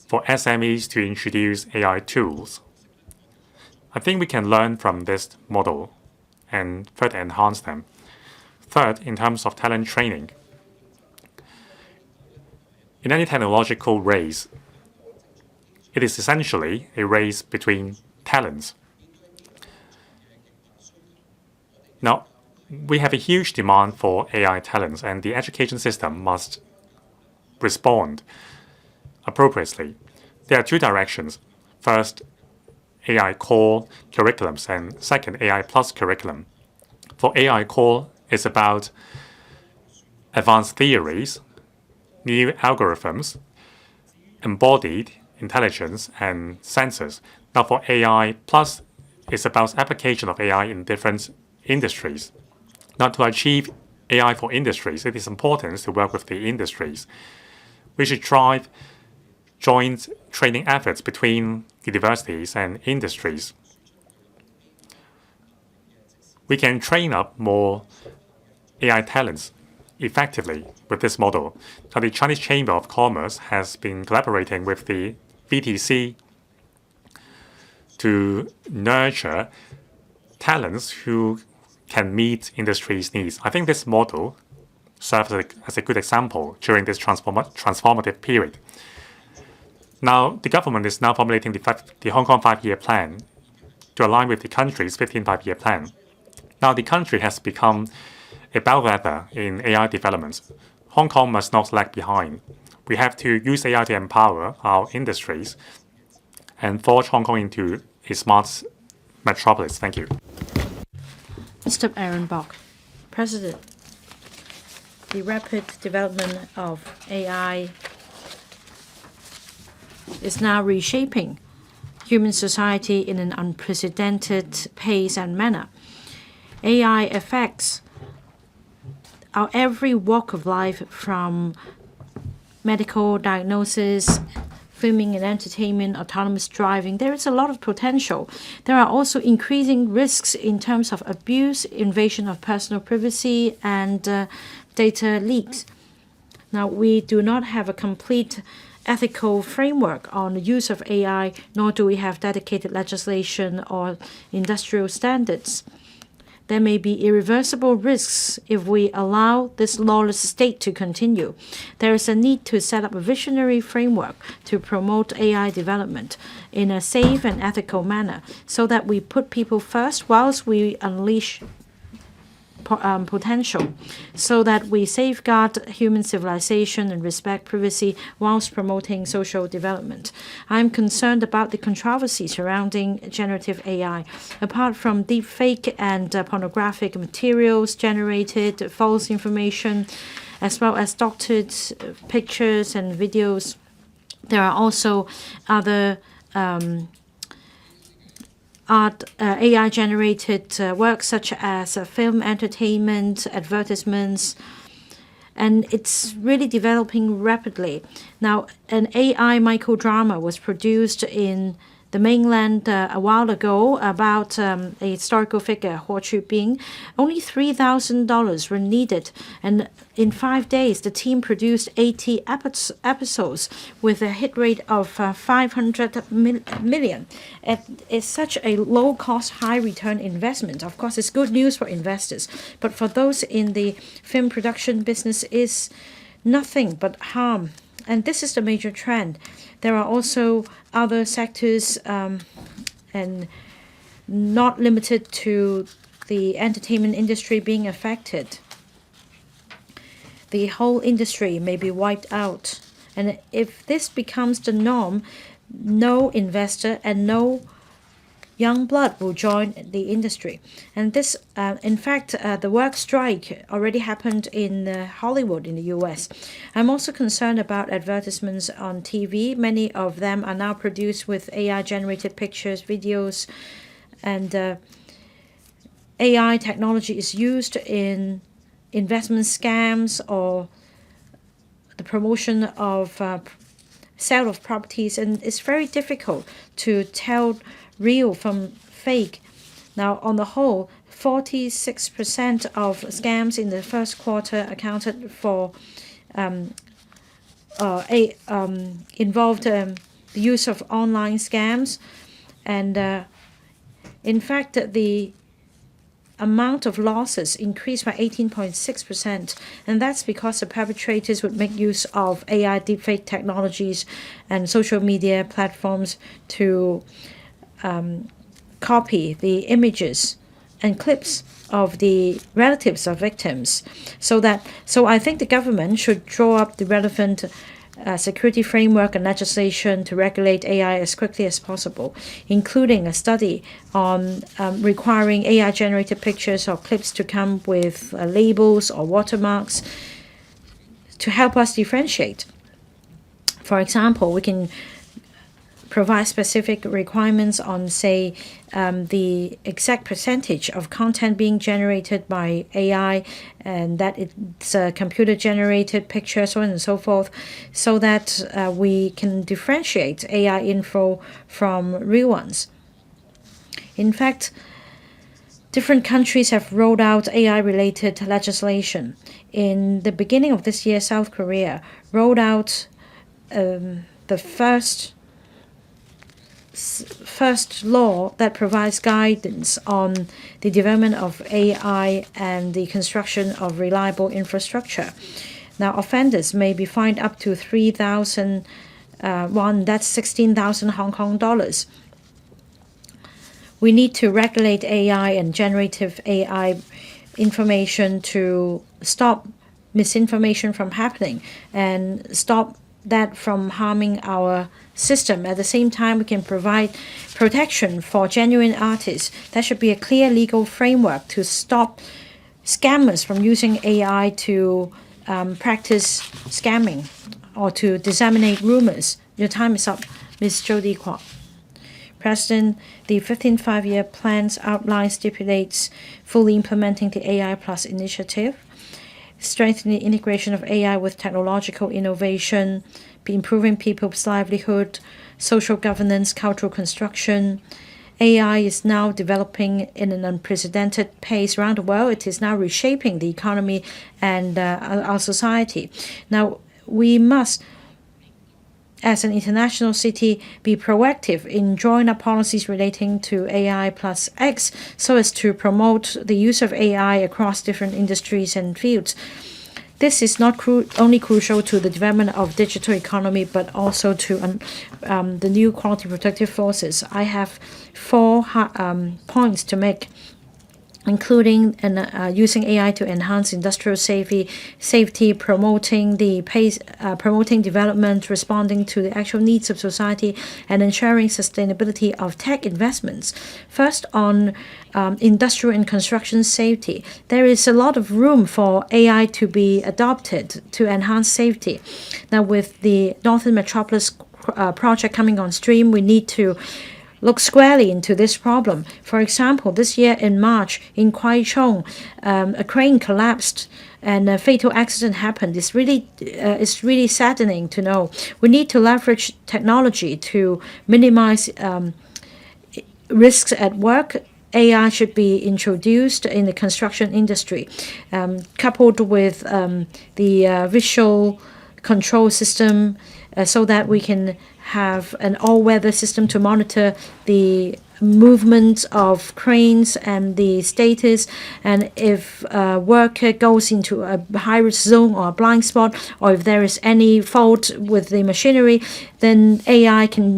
for SMEs to introduce AI tools. I think we can learn from this model and further enhance them. Third, in terms of talent training, in any technological race, it is essentially a race between talents. Now, we have a huge demand for AI talents, and the education system must respond appropriately. There are two directions. First, AI core curriculums, and second, AI plus curriculum. For AI core, it's about advanced theories, new algorithms, embodied intelligence, and sensors. Now, for AI plus, it's about application of AI in different industries. Now, to achieve AI for industries, it is important to work with the industries. We should drive joint training efforts between universities and industries. We can train up more AI talents effectively with this model. Now, the Chinese Chamber of Commerce has been collaborating with the VTC to nurture talents who can meet industry's needs. I think this model serves as a good example during this transformative period. Now, the government is now formulating the Hong Kong 5-year plan to align with the country's 15th five-year plan. Now, the country has become a bellwether in AI development. Hong Kong must not lag behind. We have to use AI to empower our industries and forge Hong Kong into a smart metropolis. Thank you. Mr. Aaron Bok, President, the rapid development of AI is now reshaping human society in an unprecedented pace and manner. AI affects our every walk of life, from medical diagnosis, filming and entertainment, autonomous driving. There is a lot of potential. There are also increasing risks in terms of abuse, invasion of personal privacy, and data leaks. Now, we do not have a complete ethical framework on the use of AI, nor do we have dedicated legislation or industrial standards. There may be irreversible risks if we allow this lawless state to continue. There is a need to set up a visionary framework to promote AI development in a safe and ethical manner, so that we put people first whilst we unleash potential, so that we safeguard human civilization and respect privacy whilst promoting social development. I'm concerned about the controversy surrounding generative AI. Apart from deepfake and pornographic materials generated, false information, as well as doctored pictures and videos, there are also other AI-generated works such as film, entertainment, advertisements, and it's really developing rapidly. Now, an AI microdrama was produced in the mainland a while ago about a historical figure, Ho Chi Bing. Only $3,000 were needed, and in 5 days, the team produced 80 episodes with a hit rate of 500 million. It's such a low-cost, high-return investment. Of course, it's good news for investors, but for those in the film production business, is nothing but harm. And this is the major trend. There are also other sectors, and not limited to the entertainment industry, being affected. The whole industry may be wiped out. And if this becomes the norm, no investor and no young blood will join the industry. And this, in fact, the work strike already happened in Hollywood in the US. I'm also concerned about advertisements on TV. Many of them are now produced with AI-generated pictures, videos, and AI technology is used in investment scams or the promotion of sale of properties, and it's very difficult to tell real from fake. Now, on the whole, 46% of scams in the first quarter accounted for involved the use of online scams, and in fact, the amount of losses increased by 18.6%, and that's because the perpetrators would make use of AI deepfake technologies and social media platforms to copy the images and clips of the relatives of victims. So I think the government should draw up the relevant security framework and legislation to regulate AI as quickly as possible, including a study on requiring AI-generated pictures or clips to come with labels or watermarks to help us differentiate. For example, we can provide specific requirements on, say, the exact percentage of content being generated by AI, and that it's a computer-generated picture, so on and so forth, so that we can differentiate AI info from real ones. In fact, different countries have rolled out AI-related legislation. In the beginning of this year, South Korea rolled out the first law that provides guidance on the development of AI and the construction of reliable infrastructure. Now, offenders may be fined up to 3,000 won, that's 16,000 Hong Kong dollars. We need to regulate AI and generative AI information to stop misinformation from happening and stop that from harming our system. At the same time, we can provide protection for genuine artists. There should be a clear legal framework to stop scammers from using AI to practice scamming or to disseminate rumors. Your time is up, Ms. Jody QUAT. President, the 15th Five-Year Plan's outline stipulates fully implementing the AI Plus initiative, strengthening the integration of AI with technological innovation, improving people's livelihood, social governance, cultural construction. AI is now developing in an unprecedented pace around the world. It is now reshaping the economy and our society. Now, we must, as an international city, be proactive in drawing up policies relating to AI plus X so as to promote the use of AI across different industries and fields. This is not only crucial to the development of digital economy, but also to the new quality protective forces. I have 4 points to make, including using AI to enhance industrial safety, promoting development, responding to the actual needs of society, and ensuring sustainability of tech investments. First, on industrial and construction safety, there is a lot of room for AI to be adopted to enhance safety. Now, with the Northern Metropolis project coming on stream, we need to look squarely into this problem. For example, this year in March in Kwai-chung, a crane collapsed and a fatal accident happened. It's really saddening to know. We need to leverage technology to minimize risks at work. AI should be introduced in the construction industry, coupled with the visual control system, so that we can have an all-weather system to monitor the movement of cranes and the status, and if a worker goes into a high-risk zone or a blind spot, or if there is any fault with the machinery, then AI can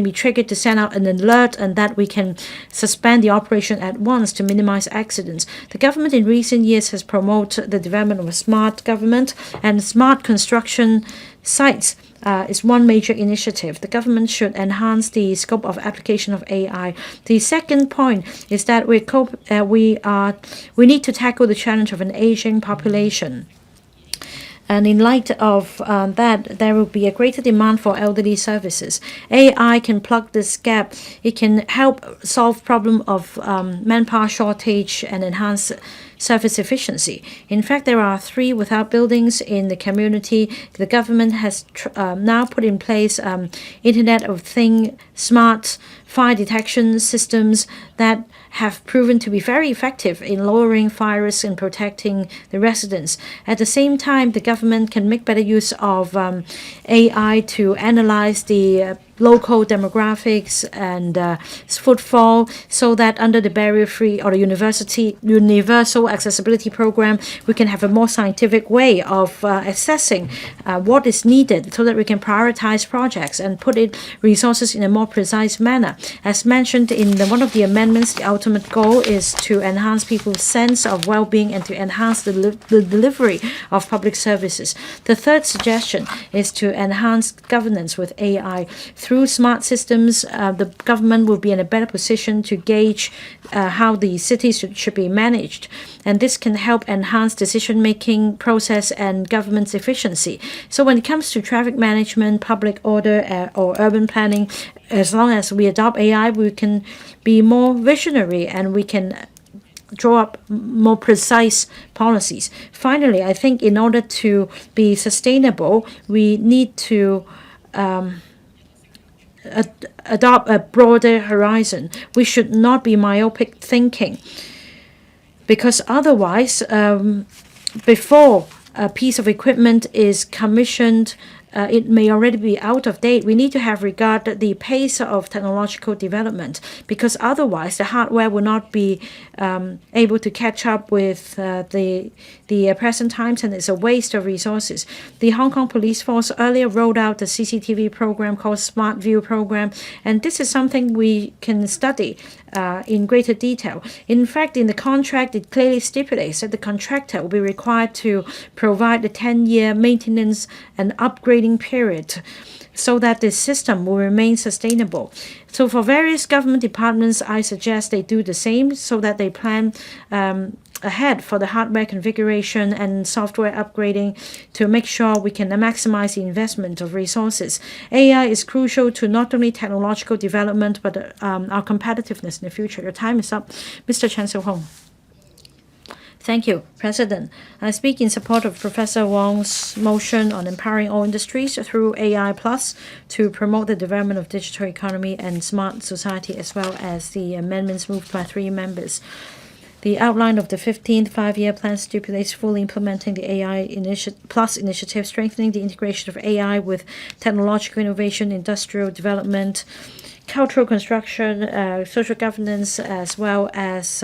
be triggered to send out an alert, and that we can suspend the operation at once to minimize accidents. The government in recent years has promoted the development of a smart government, and smart construction sites is one major initiative. The government should enhance the scope of application of AI. The second point is that we need to tackle the challenge of an aging population. And in light of that, there will be a greater demand for elderly services. AI can plug this gap. It can help solve problem of manpower shortage and enhance service efficiency. In fact, there are 3 without buildings in the community. The government has now put in place Internet of Things smart fire detection systems that have proven to be very effective in lowering fire risk and protecting the residents. At the same time, the government can make better use of AI to analyze the local demographics and footfall, so that under the barrier-free or the universal accessibility program, we can have a more scientific way of assessing what is needed, so that we can prioritize projects and put in resources in a more precise manner. As mentioned in one of the amendments, the ultimate goal is to enhance people's sense of well-being and to enhance the delivery of public services. The third suggestion is to enhance governance with AI. Through smart systems, the government will be in a better position to gauge how the cities should be managed. And this can help enhance decision-making process and government's efficiency. So when it comes to traffic management, public order, or urban planning, as long as we adopt AI, we can be more visionary and we can draw up more precise policies. Finally, I think in order to be sustainable, we need to adopt a broader horizon. We should not be myopic thinking, because otherwise, before a piece of equipment is commissioned, it may already be out of date. We need to have regard to the pace of technological development, because otherwise the hardware will not be able to catch up with the present times, and it's a waste of resources. The Hong Kong Police Force earlier rolled out the CCTV program called Smart View program, and this is something we can study in greater detail. In fact, in the contract, it clearly stipulates that the contractor will be required to provide a 10-year maintenance and upgrading period, so that the system will remain sustainable. So for various government departments, I suggest they do the same, so that they plan ahead for the hardware configuration and software upgrading to make sure we can maximize the investment of resources. AI is crucial to not only technological development, but our competitiveness in the future. Your time is up. Mr. Chen Sil-hung. Thank you, President. I speak in support of Professor Wong's motion on empowering all industries through AI Plus to promote the development of digital economy and smart society, as well as the amendments moved by 3 members. The outline of the 15th five-year plan stipulates fully implementing the AI Plus initiative, strengthening the integration of AI with technological innovation, industrial development, cultural construction, social governance, as well as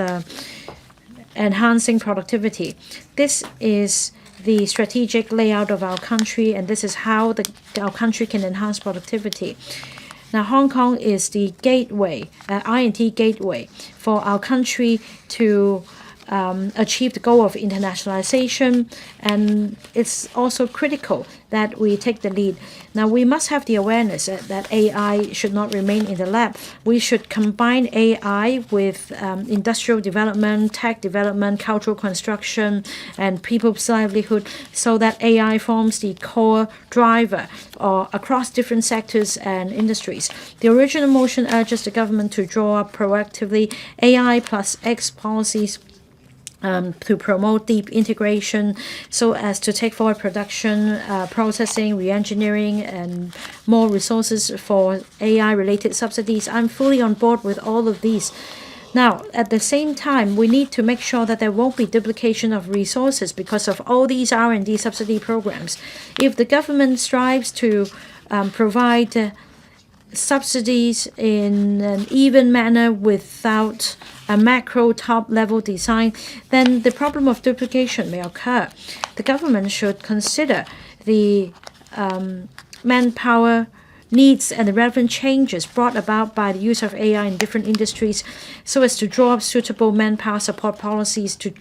enhancing productivity. This is the strategic layout of our country, and this is how our country can enhance productivity. Now, Hong Kong is the gateway, I&T gateway for our country to achieve the goal of internationalization, and it's also critical that we take the lead. Now, we must have the awareness that AI should not remain in the lab. We should combine AI with industrial development, tech development, cultural construction, and people's livelihood, so that AI forms the core driver across different sectors and industries. The original motion urges the government to draw up proactively AI plus X policies to promote deep integration, so as to take forward production, processing, re-engineering, and more resources for AI-related subsidies. I'm fully on board with all of these. Now, at the same time, we need to make sure that there won't be duplication of resources because of all these R&D subsidy programs. If the government strives to provide subsidies in an even manner without a macro top-level design, then the problem of duplication may occur. The government should consider the manpower needs and the relevant changes brought about by the use of AI in different industries, so as to draw up suitable manpower support policies to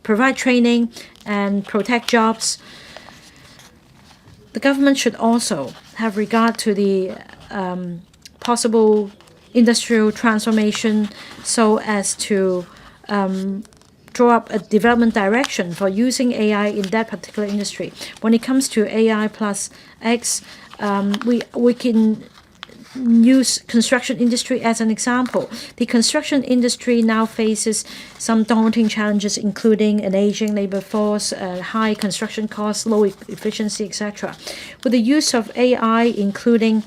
provide training and protect jobs. The government should also have regard to the possible industrial transformation, so as to draw up a development direction for using AI in that particular industry. When it comes to AI plus X, we can use construction industry as an example. The construction industry now faces some daunting challenges, including an aging labor force, high construction costs, low efficiency, etc. With the use of AI, including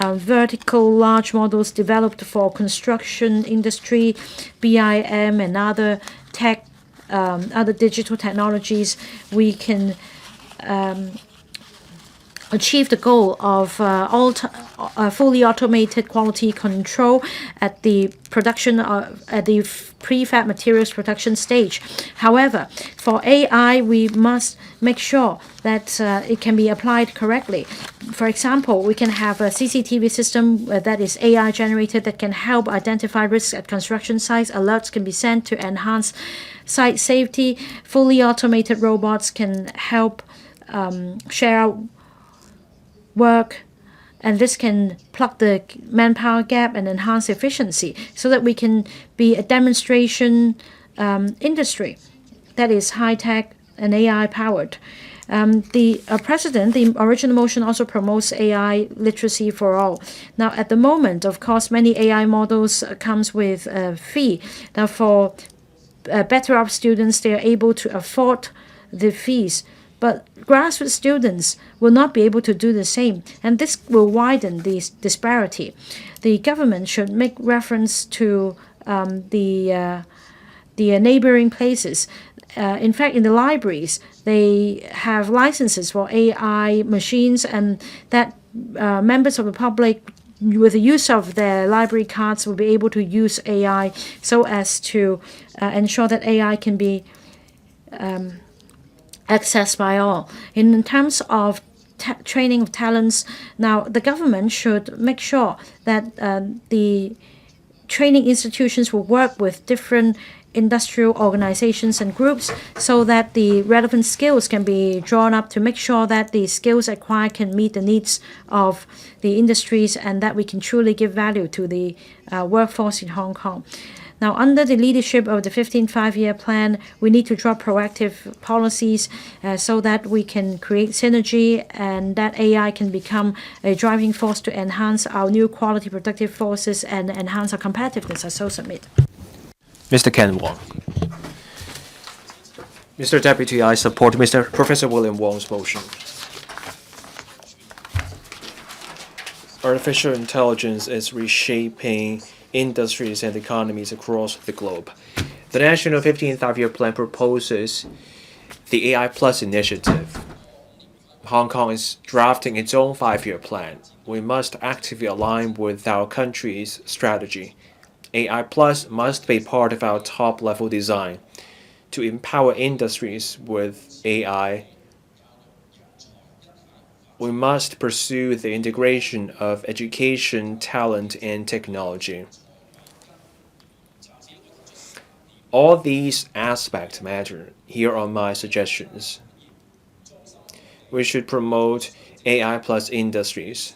vertical large models developed for construction industry, BIM, and other digital technologies, we can achieve the goal of fully automated quality control at the prefab materials production stage. However, for AI, we must make sure that it can be applied correctly. For example, we can have a CCTV system that is AI generated that can help identify risks at construction sites. Alerts can be sent to enhance site safety. Fully automated robots can help share out work, and this can plug the manpower gap and enhance efficiency so that we can be a demonstration industry that is high-tech and AI-powered. The original motion also promotes AI literacy for all. Now, at the moment, of course, many AI models comes with a fee. Now, for better off students, they are able to afford the fees. But grassroots students will not be able to do the same, and this will widen the disparity. The government should make reference to the neighboring places. In fact, in the libraries, they have licenses for AI machines, and that members of the public, with the use of their library cards, will be able to use AI so as to ensure that AI can be accessed by all. In terms of training of talents, now the government should make sure that the training institutions will work with different industrial organizations and groups so that the relevant skills can be drawn up to make sure that the skills acquired can meet the needs of the industries and that we can truly give value to the workforce in Hong Kong. Now, under the leadership of the 15th Five-Year Plan, we need to draw proactive policies so that we can create synergy and that AI can become a driving force to enhance our new quality productive forces and enhance our competitiveness. I so submit. Mr. Ken Wong. Mr. Deputy, I support Professor William Wong's motion. Artificial intelligence is reshaping industries and economies across the globe. The National 15th Five-Year Plan proposes the AI Plus initiative. Hong Kong is drafting its own 5-year plan. We must actively align with our country's strategy. AI Plus must be part of our top-level design to empower industries with AI. We must pursue the integration of education, talent, and technology. All these aspects matter. Here are my suggestions. We should promote AI plus industries.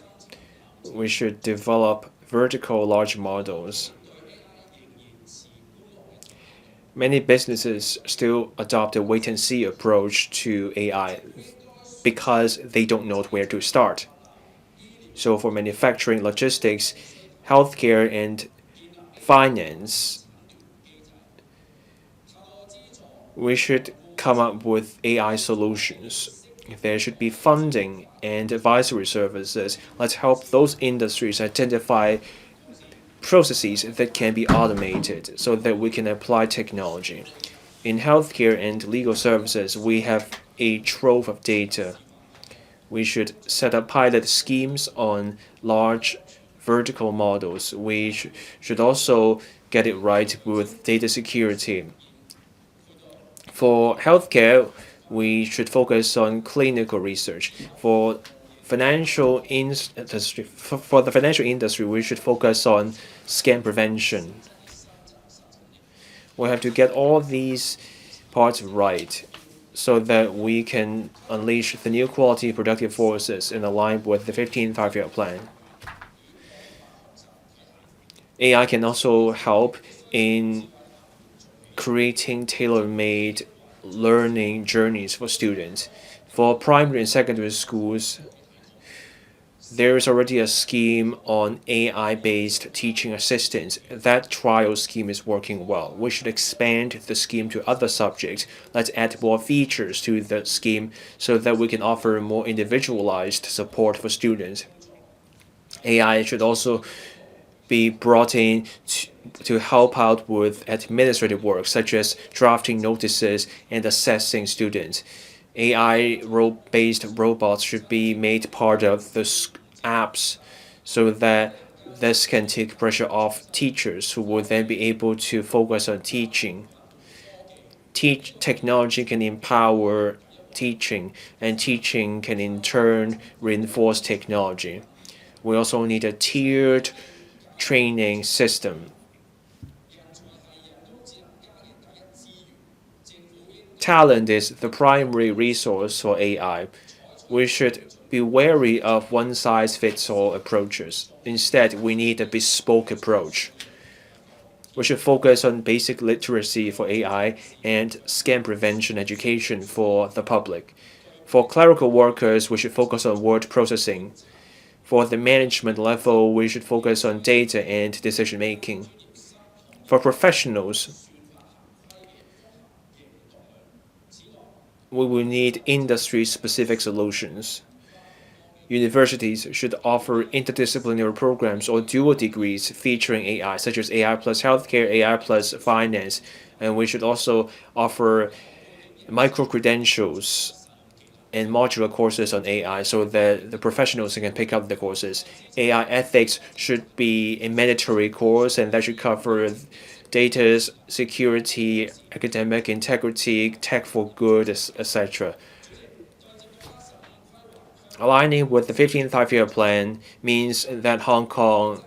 We should develop vertical large models. Many businesses still adopt a wait-and-see approach to AI because they don't know where to start. So for manufacturing, logistics, healthcare, and finance, we should come up with AI solutions. There should be funding and advisory services. Let's help those industries identify processes that can be automated so that we can apply technology. In healthcare and legal services, we have a trove of data. We should set up pilot schemes on large vertical models. We should also get it right with data security. For healthcare, we should focus on clinical research. For the financial industry, we should focus on scam prevention. We have to get all these parts right so that we can unleash the new quality productive forces and align with the 15th Five-Year Plan. AI can also help in creating tailor-made learning journeys for students. For primary and secondary schools, There is already a scheme on AI-based teaching assistants. That trial scheme is working well. We should expand the scheme to other subjects. Let's add more features to the scheme so that we can offer more individualized support for students. AI should also be brought in to help out with administrative work, such as drafting notices and assessing students. AI-based robots should be made part of the apps so that this can take pressure off teachers who will then be able to focus on teaching. Technology can empower teaching, and teaching can in turn reinforce technology. We also need a tiered training system. Talent is the primary resource for AI. We should be wary of one-size-fits-all approaches. Instead, we need a bespoke approach. We should focus on basic literacy for AI and scam prevention education for the public. For clerical workers, we should focus on word processing. For the management level, we should focus on data and decision making. For professionals, we will need industry-specific solutions. Universities should offer interdisciplinary programs or dual degrees featuring AI, such as AI plus healthcare, AI plus finance, and we should also offer micro-credentials and modular courses on AI so that the professionals can pick up the courses. AI ethics should be a mandatory course, and that should cover data security, academic integrity, tech for good, etc. Aligning with the 15th Five-Year Plan means that Hong Kong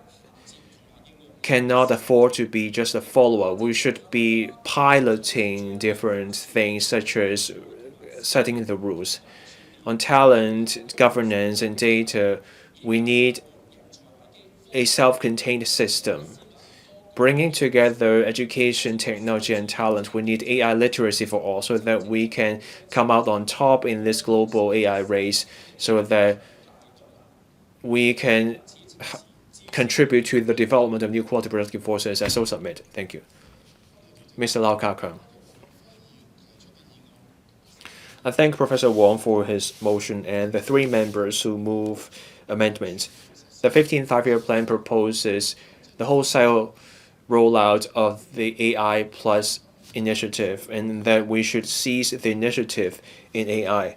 cannot afford to be just a follower. We should be piloting different things such as setting the rules. On talent, governance, and data, we need a self-contained system. Bringing together education, technology, and talent, we need AI literacy for all so that we can come out on top in this global AI race so that we can contribute to the development of new quality productive forces. I so submit. Thank you. Mr. Lau Ka-Kang. I thank Professor Wong for his motion and the three members who move amendments. The 15th Five-Year Plan proposes the wholesale rollout of the AI Plus initiative and that we should seize the initiative in AI.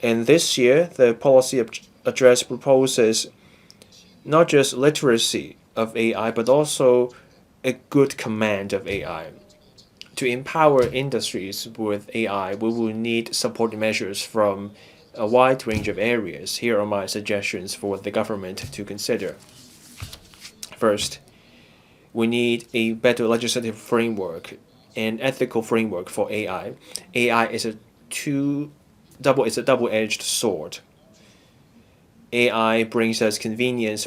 And this year, the policy address proposes not just literacy of AI, but also a good command of AI. To empower industries with AI, we will need support measures from a wide range of areas. Here are my suggestions for the government to consider. First, we need a better legislative framework and ethical framework for AI. AI is a double-edged sword. AI brings us convenience,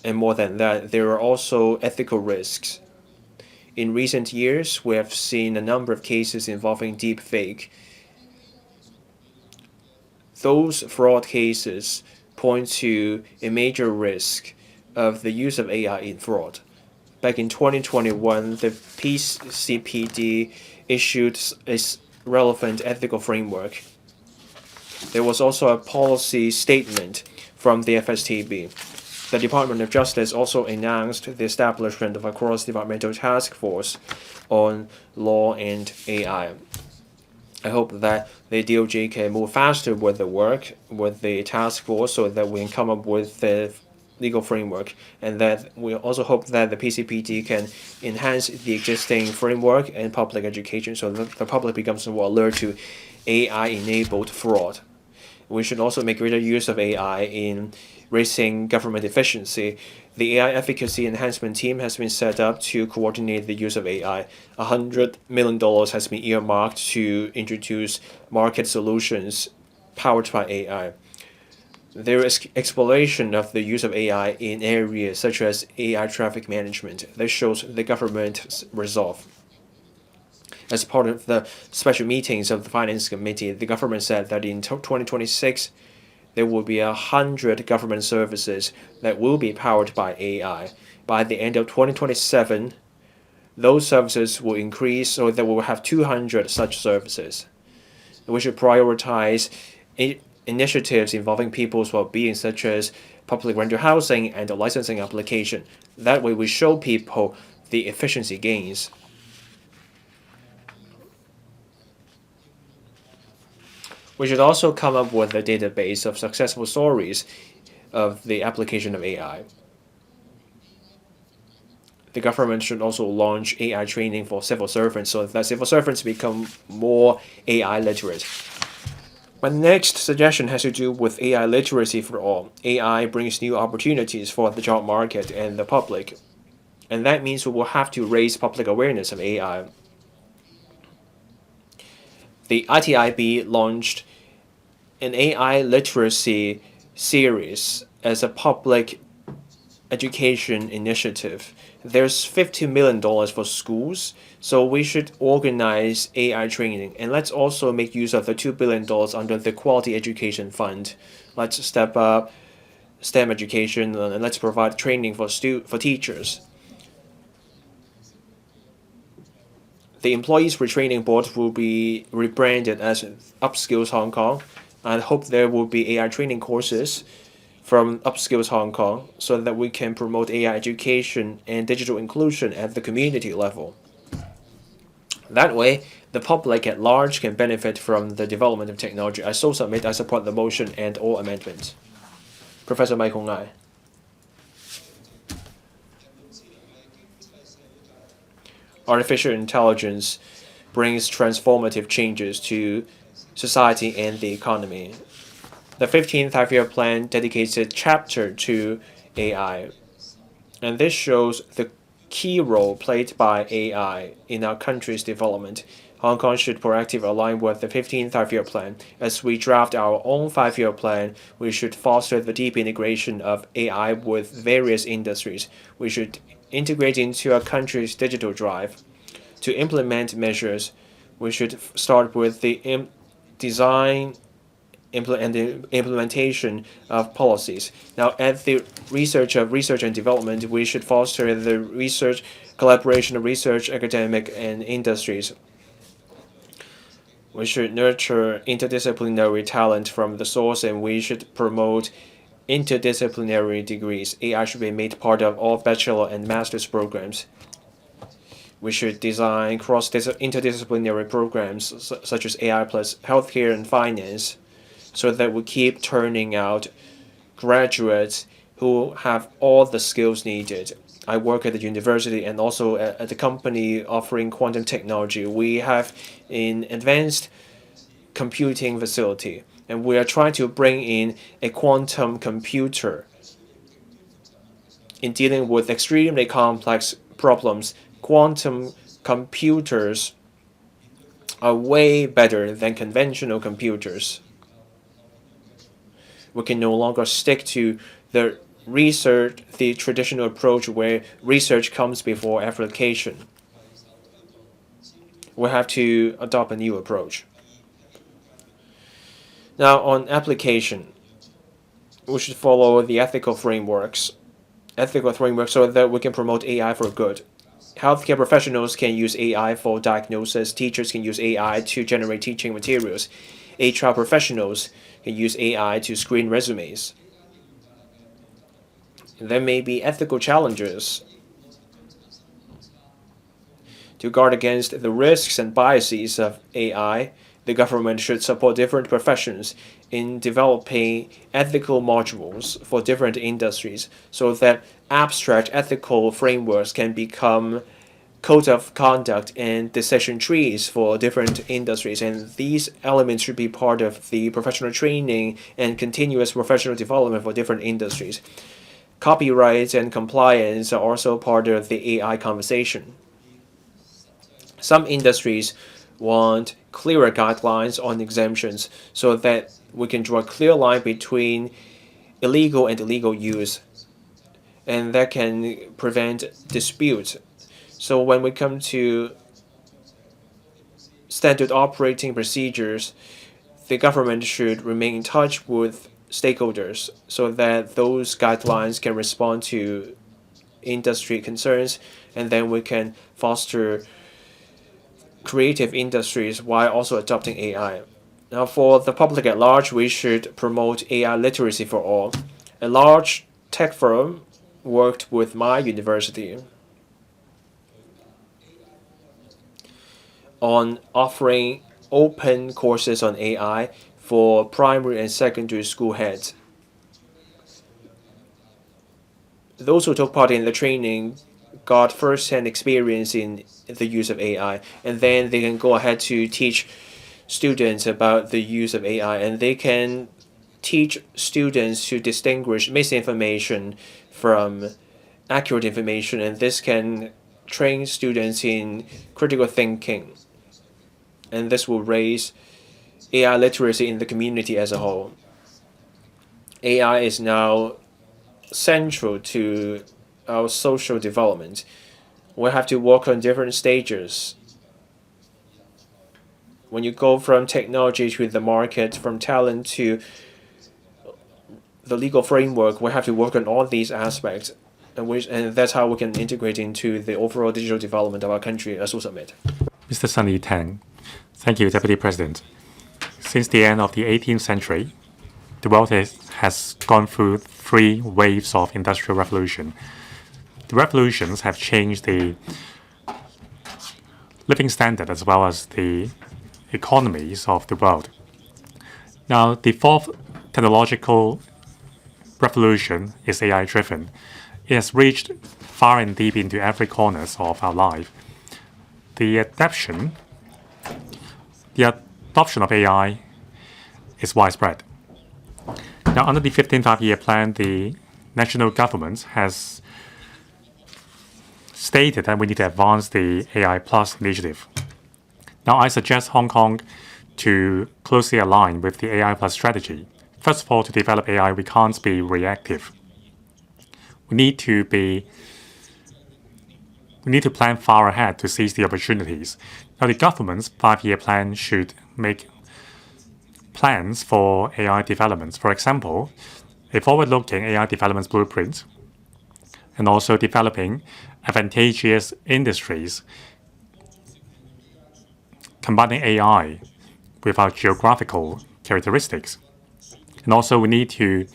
and more than that, there are also ethical risks. In recent years, we have seen a number of cases involving deepfake. Those fraud cases point to a major risk of the use of AI in fraud. Back in 2021, the PCPD issued a relevant ethical framework. There was also a policy statement from the FSTB. The Department of Justice also announced the establishment of a cross-departmental task force on law and AI. I hope that the DOJ can move faster with the work with the task force so that we can come up with the legal framework, and that we also hope that the PCPD can enhance the existing framework and public education so that the public becomes more alert to AI-enabled fraud. We should also make greater use of AI in raising government efficiency. The AI efficacy enhancement team has been set up to coordinate the use of AI. $100 million has been earmarked to introduce market solutions powered by AI. There is exploration of the use of AI in areas such as AI traffic management. This shows the government's resolve. As part of the special meetings of the Finance Committee, the government said that in 2026, there will be 100 government services that will be powered by AI. By the end of 2027, those services will increase so that we will have 200 such services. We should prioritize initiatives involving people's well-being, such as public rental housing and the licensing application. That way, we show people the efficiency gains. We should also come up with a database of successful stories of the application of AI. The government should also launch AI training for civil servants so that civil servants become more AI literate. My next suggestion has to do with AI literacy for all. AI brings new opportunities for the job market and the public, and that means we will have to raise public awareness of AI. The ITIB launched an AI literacy series as a public education initiative. There's $50 million for schools, so we should organize AI training. And let's also make use of the $2 billion under the Quality Education Fund. Let's step up STEM education and let's provide training for teachers. The Employees Retraining Board will be rebranded as Upskills Hong Kong. I hope there will be AI training courses from Upskills Hong Kong so that we can promote AI education and digital inclusion at the community level. That way, the public at large can benefit from the development of technology. I so submit I support the motion and all amendments. Professor Michael Ngai. Artificial intelligence brings transformative changes to society and the economy. The 15th Five-Year Plan dedicates a chapter to AI, and this shows the key role played by AI in our country's development. Hong Kong should proactively align with the 15th Five-Year Plan. As we draft our own Five-Year Plan, we should foster the deep integration of AI with various industries. We should integrate into our country's digital drive. To implement measures, we should start with the design and the implementation of policies. Now, at the research and development, we should foster the research collaboration of research, academic, and industries. We should nurture interdisciplinary talent from the source, and we should promote interdisciplinary degrees. AI should be made part of all bachelor and master's programs. We should design interdisciplinary programs such as AI plus healthcare and finance, so that we keep turning out graduates who have all the skills needed. I work at the university and also at the company offering quantum technology. We have an advanced computing facility, and we are trying to bring in a quantum computer in dealing with extremely complex problems. Quantum computers are way better than conventional computers. We can no longer stick to the traditional approach where research comes before application. We have to adopt a new approach. Now, on application, we should follow the ethical frameworks so that we can promote AI for good. Healthcare professionals can use AI for diagnosis. Teachers can use AI to generate teaching materials. HR professionals can use AI to screen resumes. There may be ethical challenges. To guard against the risks and biases of AI, the government should support different professions in developing ethical modules for different industries so that abstract ethical frameworks can become codes of conduct and decision trees for different industries. And these elements should be part of the professional training and continuous professional development for different industries. Copyright and compliance are also part of the AI conversation. Some industries want clearer guidelines on exemptions so that we can draw a clear line between illegal and illegal use, and that can prevent disputes. So when we come to standard operating procedures, the government should remain in touch with stakeholders so that those guidelines can respond to industry concerns, and then we can foster creative industries while also adopting AI. Now, for the public at large, we should promote AI literacy for all. A large tech firm worked with my university on offering open courses on AI for primary and secondary school heads. Those who took part in the training got first-hand experience in the use of AI, and then they can go ahead to teach students about the use of AI, and they can teach students to distinguish misinformation from accurate information, and this can train students in critical thinking, and this will raise AI literacy in the community as a whole. AI is now central to our social development. We have to work on different stages. When you go from technology to the market, from talent to the legal framework, we have to work on all these aspects, and that's how we can integrate into the overall digital development of our country, as we submit. Mr. Sunny Tang. Thank you, Deputy President. Since the end of the 18th century, the world has gone through 3 waves of industrial revolution. The revolutions have changed the living standard as well as the economies of the world. Now, the 4th technological revolution is AI-driven. It has reached far and deep into every corner of our life. The adoption of AI is widespread. Now, under the 15th Five-Year Plan, the national government has stated that we need to advance the AI Plus initiative. Now, I suggest Hong Kong to closely align with the AI Plus strategy. First of all, to develop AI, we can't be reactive. We need to plan far ahead to seize the opportunities. Now, the government's 5-year plan should make plans for AI developments. For example, a forward-looking AI development blueprint, and also developing advantageous industries, combining AI with our geographical characteristics. And also, we need to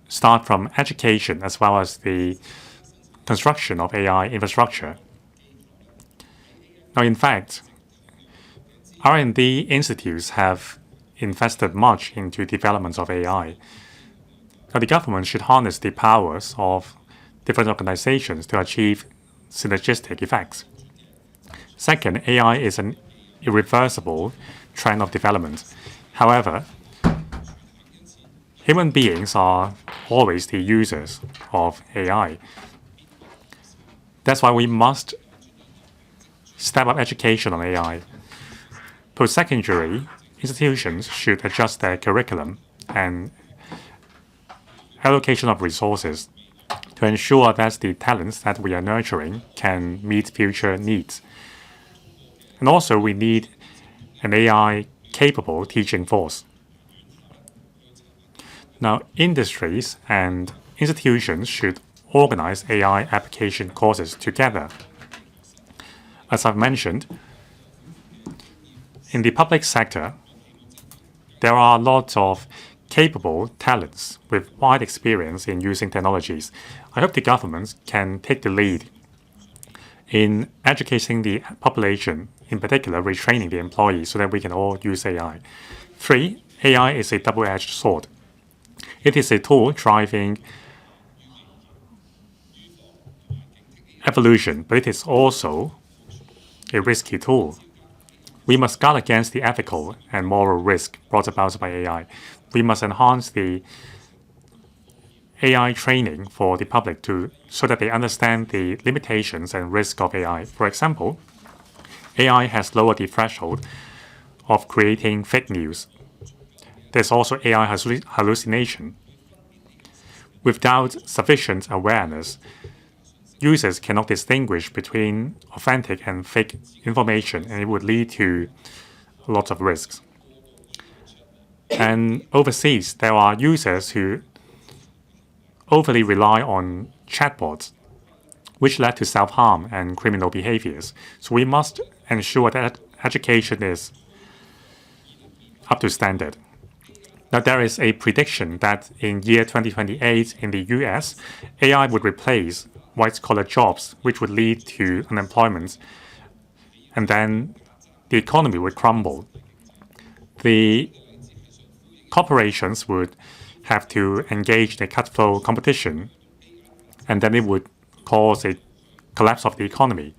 start from education as well as the construction of AI infrastructure. Now, in fact, R&D institutes have invested much into developments of AI. Now, the government should harness the powers of different organizations to achieve synergistic effects. Second, AI is an irreversible trend of development. However, human beings are always the users of AI. That's why we must step up education on AI. Post-secondary institutions should adjust their curriculum and allocation of resources to ensure that the talents that we are nurturing can meet future needs. And also, we need an AI-capable teaching force. Now, industries and institutions should organize AI application courses together. As I've mentioned, in the public sector, there are lots of capable talents with wide experience in using technologies. I hope the government can take the lead in educating the population, in particular retraining the employees so that we can all use AI. 3, AI is a double-edged sword. It is a tool driving evolution, but it is also a risky tool. We must guard against the ethical and moral risk brought about by AI. We must enhance the AI training for the public so that they understand the limitations and risk of AI. For example, AI has lowered the threshold of creating fake news. There's also AI hallucination. Without sufficient awareness, users cannot distinguish between authentic and fake information, and it would lead to lots of risks. And overseas, there are users who overly rely on chatbots, which led to self-harm and criminal behaviors. So we must ensure that education is up to standard. Now, there is a prediction that in year 2028 in the US, AI would replace white-collar jobs, which would lead to unemployment, and then the economy would crumble. The corporations would have to engage in a cutthroat competition, and then it would cause a collapse of the economy.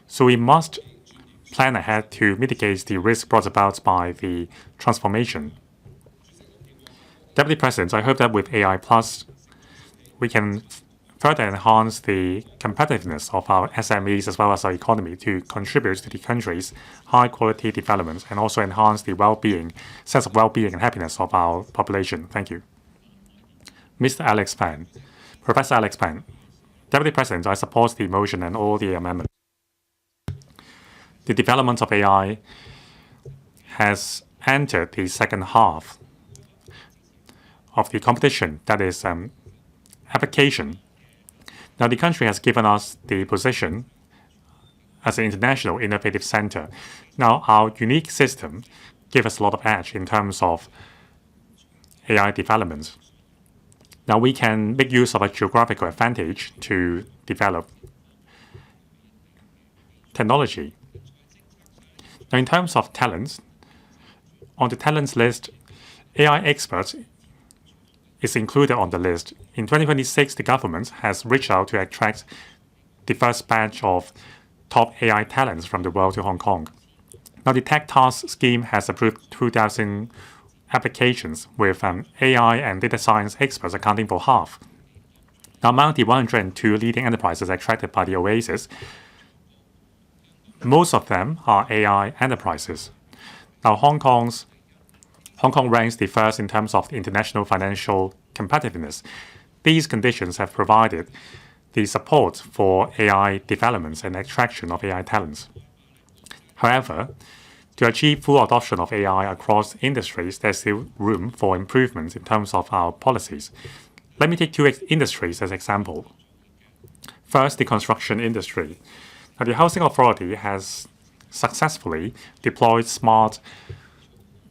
So we must plan ahead to mitigate the risk brought about by the transformation. Deputy President, I hope that with AI Plus, we can further enhance the competitiveness of our SMEs as well as our economy to contribute to the country's high-quality development and also enhance the sense of well-being and happiness of our population. Thank you. Mr. Alex Pan. Professor Alex Pan. Deputy President, I support the motion and all the amendments. The development of AI has entered the second half of the competition, that is application. Now, the country has given us the position as an international innovative center. Now, our unique system gives us a lot of edge in terms of AI development. Now, we can make use of a geographical advantage to develop technology. Now, in terms of talents, on the talents list, AI experts is included on the list. In 2026, the government has reached out to attract the first batch of top AI talents from the world to Hong Kong. Now, the Tech Task Scheme has approved 2,000 applications with AI and data science experts accounting for half. Now, among the 102 leading enterprises attracted by the Oasis, most of them are AI enterprises. Now, Hong Kong ranks the first in terms of international financial competitiveness. These conditions have provided the support for AI developments and attraction of AI talents. However, to achieve full adoption of AI across industries, there's still room for improvements in terms of our policies. Let me take two industries as example. First, the construction industry. Now, the Housing Authority has successfully deployed smart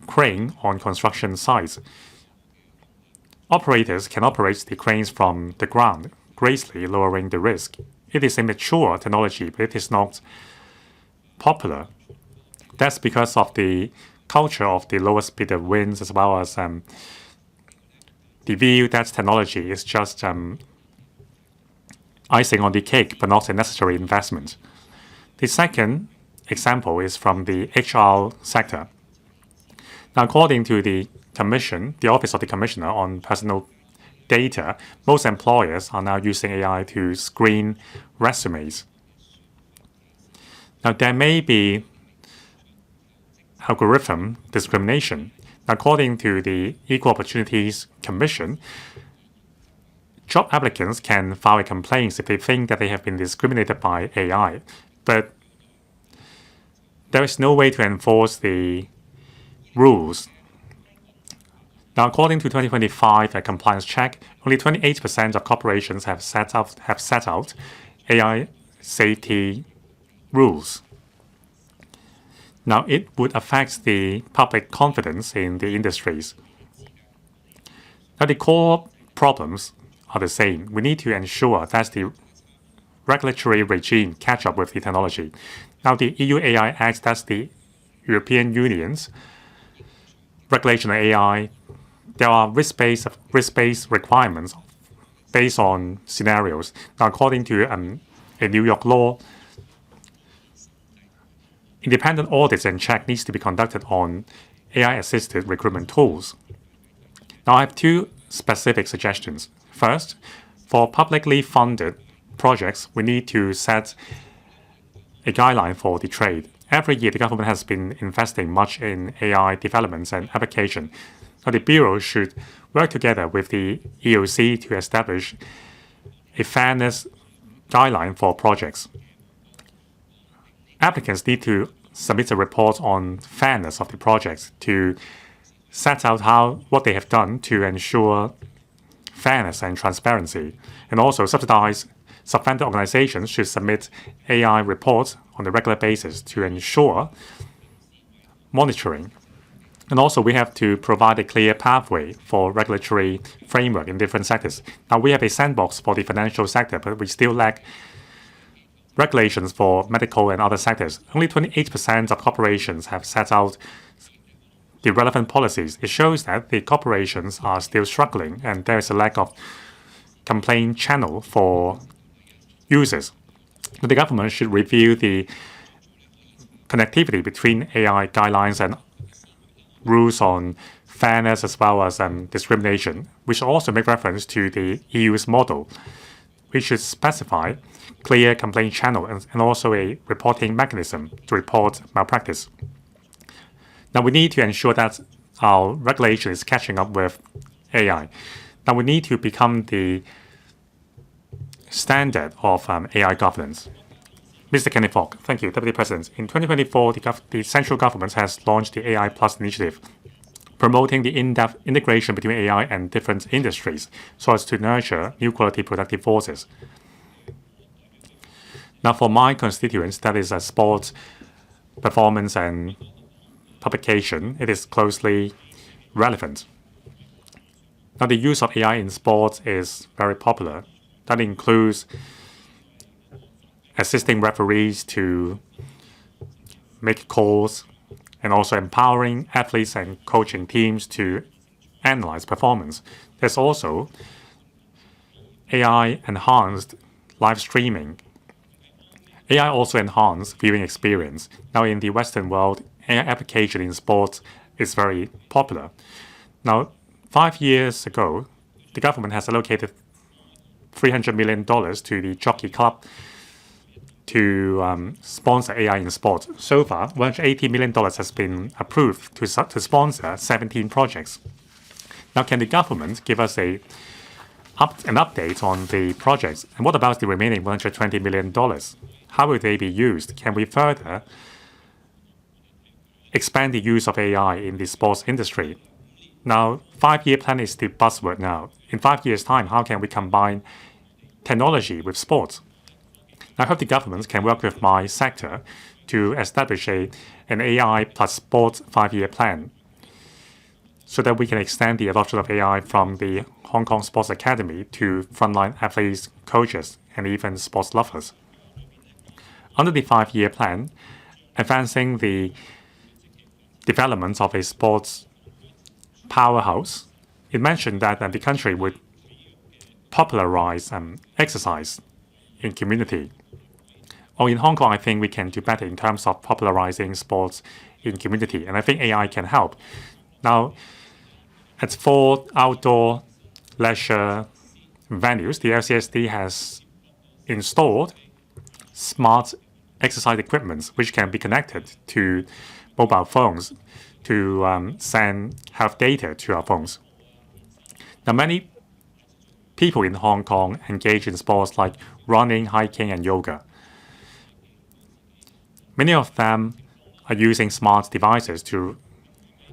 crane on construction sites. Operators can operate the cranes from the ground, greatly lowering the risk. It is a mature technology, but it is not popular. That's because of the culture of the lowest speed of winds, as well as the view that technology is just icing on the cake, but not a necessary investment. The second example is from the HR sector. Now, according to the Commission, the Office of the Commissioner on Personal Data, most employers are now using AI to screen resumes. Now, there may be algorithm discrimination. According to the Equal Opportunities Commission, job applicants can file a complaint if they think that they have been discriminated by AI, but there is no way to enforce the rules. Now, according to 2025 compliance check, only 28% of corporations have set out AI safety rules. Now, it would affect the public confidence in the industries. Now, the core problems are the same. We need to ensure that the regulatory regime catch up with the technology. Now, the EU AI Act, that's the European Union's regulation of AI. There are risk-based requirements based on scenarios. Now, according to a New York law, independent audits and check needs to be conducted on AI-assisted recruitment tools. Now, I have two specific suggestions. First, for publicly funded projects, we need to set a guideline for the trade. Every year, the government has been investing much in AI developments and application. Now, the Bureau should work together with the EOC to establish a fairness guideline for projects. Applicants need to submit a report on fairness of the projects to set out what they have done to ensure fairness and transparency, and also subvendor organizations should submit AI reports on a regular basis to ensure monitoring. And also, we have to provide a clear pathway for regulatory framework in different sectors. Now, we have a sandbox for the financial sector, but we still lack regulations for medical and other sectors. Only 28% of corporations have set out the relevant policies. It shows that the corporations are still struggling, and there is a lack of complaint channel for users. The government should review the connectivity between AI guidelines and rules on fairness as well as discrimination. We should also make reference to the EU's model. We should specify clear complaint channel and also a reporting mechanism to report malpractice. Now, we need to ensure that our regulation is catching up with AI. Now, we need to become the standard of AI governance. Mr. Kenny Fogg, thank you, Deputy President. In 2024, the central government has launched the AI Plus initiative, promoting the in-depth integration between AI and different industries so as to nurture new quality productive forces. Now, for my constituents, that is sports, performance, and publication, it is closely relevant. Now, the use of AI in sports is very popular. That includes assisting referees to make calls and also empowering athletes and coaching teams to analyze performance. There's also AI-enhanced live streaming. AI also enhanced viewing experience. Now, in the Western world, AI application in sports is very popular. Now, 5 years ago, the government has allocated $300 million to the Jockey Club to sponsor AI in sports. So far, $180 million has been approved to sponsor 17 projects. Now, can the government give us an update on the projects? And what about the remaining $120 million? How will they be used? Can we further expand the use of AI in the sports industry? Now, 5-year plan is the buzzword now. In 5 years' time, how can we combine technology with sports? I hope the government can work with my sector to establish an AI plus sports 5-year plan so that we can extend the adoption of AI from the Hong Kong Sports Academy to frontline athletes, coaches, and even sports lovers. Under the 5-year plan, advancing the development of a sports powerhouse, it mentioned that the country would popularize exercise in community. Or in Hong Kong, I think we can do better in terms of popularizing sports in community, and I think AI can help. Now, at 4 outdoor leisure venues, the LCSD has installed smart exercise equipment which can be connected to mobile phones to send health data to our phones. Now, many people in Hong Kong engage in sports like running, hiking, and yoga. Many of them are using smart devices to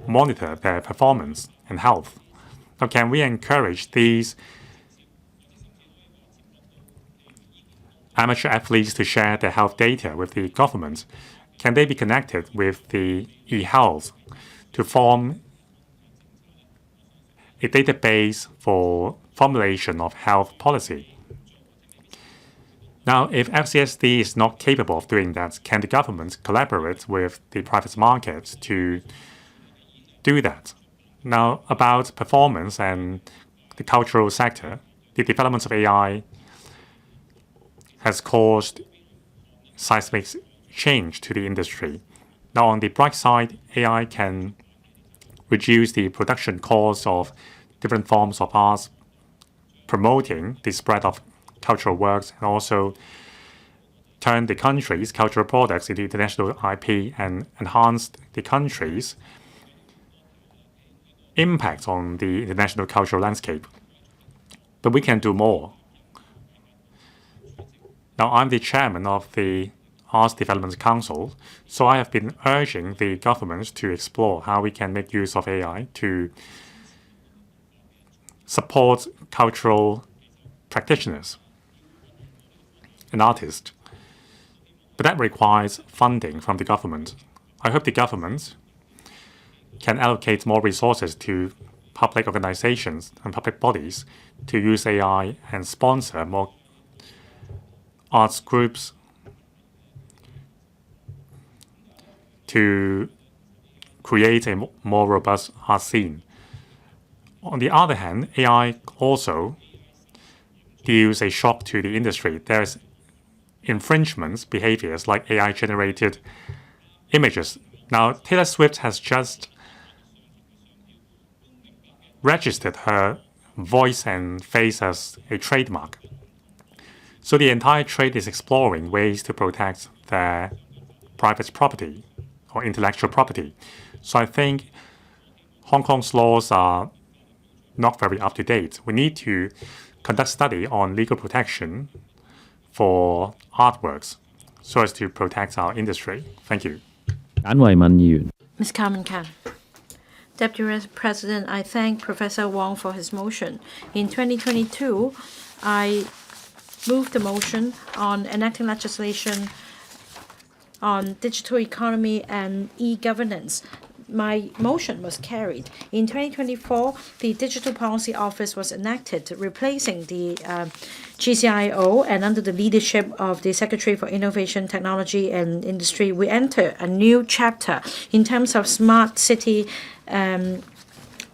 monitor their performance and health. Now, can we encourage these amateur athletes to share their health data with the government? Can they be connected with the e-health to form a database for formulation of health policy? Now, if FCSD is not capable of doing that, can the government collaborate with the private market to do that? Now, about performance and the cultural sector, the development of AI has caused seismic change to the industry. Now, on the bright side, AI can reduce the production costs of different forms of arts, promoting the spread of cultural works, and also turn the country's cultural products into international IP and enhance the country's impact on the international cultural landscape. But we can do more. Now, I'm the chairman of the Arts Development Council. So I have been urging the government to explore how we can make use of AI to support cultural practitioners and artists. But that requires funding from the government. I hope the government can allocate more resources to public organizations and public bodies to use AI and sponsor more arts groups to create a more robust art scene. On the other hand, AI also deals a shock to the industry. There's infringements behaviors like AI-generated images. Now, Taylor Swift has just registered her voice and face as a trademark. So the entire trade is exploring ways to protect their private property or intellectual property. So I think Hong Kong's laws are not very up to date. We need to conduct study on legal protection for artworks so as to protect our industry. Thank you. Ms. Carmen Kan. Deputy President, I thank Professor Wong for his motion. In 2022, I moved the motion on enacting legislation on digital economy and e-governance. My motion was carried. In 2024, the Digital Policy Office was enacted, replacing the GCIO, and under the leadership of the Secretary for Innovation, Technology and Industry, we enter a new chapter in terms of smart city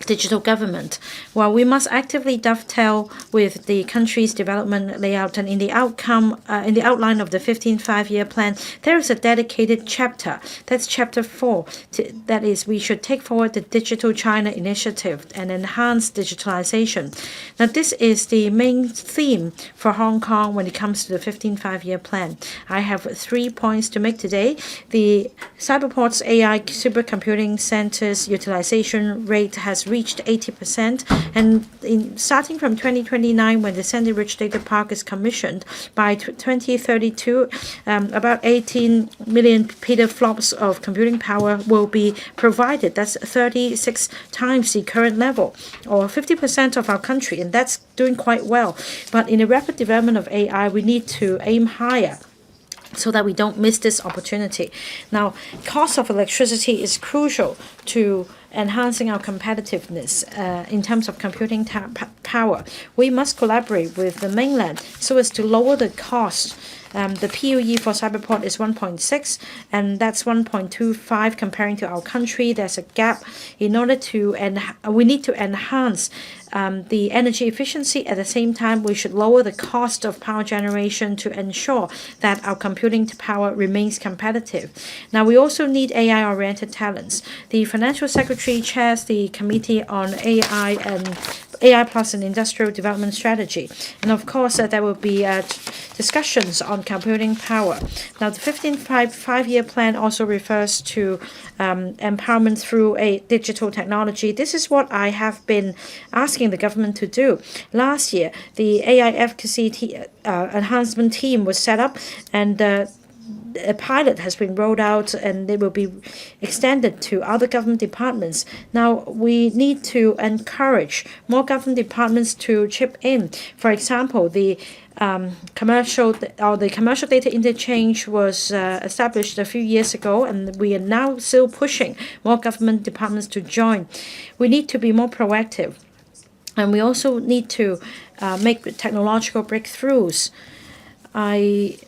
digital government. While we must actively dovetail with the country's development layout and in the outline of the 15th five-year plan, there is a dedicated chapter. That's chapter 4. That is, we should take forward the Digital China Initiative and enhance digitalization. Now, this is the main theme for Hong Kong when it comes to the 15th five-year plan. I have 3 points to make today. The Cyberport's AI supercomputing center's utilization rate has reached 80%, and starting from 2029, when the Sandy Ridge Data Park is commissioned, by 2032, about 18 million petaflops of computing power will be provided. That's 36 times the current level, or 50% of our country, and that's doing quite well. But in the rapid development of AI, we need to aim higher so that we don't miss this opportunity. Now, cost of electricity is crucial to enhancing our competitiveness in terms of computing power. We must collaborate with the mainland so as to lower the cost. The PUE for Cyberport is 1.6, and that's 1.25 comparing to our country. There's a gap. In order to, we need to enhance the energy efficiency. At the same time, we should lower the cost of power generation to ensure that our computing power remains competitive. Now, we also need AI-oriented talents. The Financial Secretary chairs the Committee on AI Plus and Industrial Development Strategy. And of course, there will be discussions on computing power. Now, the 15th five-year plan also refers to empowerment through a digital technology. This is what I have been asking the government to do. Last year, the AI efficacy enhancement team was set up, and a pilot has been rolled out, and it will be extended to other government departments. Now, we need to encourage more government departments to chip in. For example, the commercial data interchange was established a few years ago, and we are now still pushing more government departments to join. We need to be more proactive, and we also need to make technological breakthroughs. I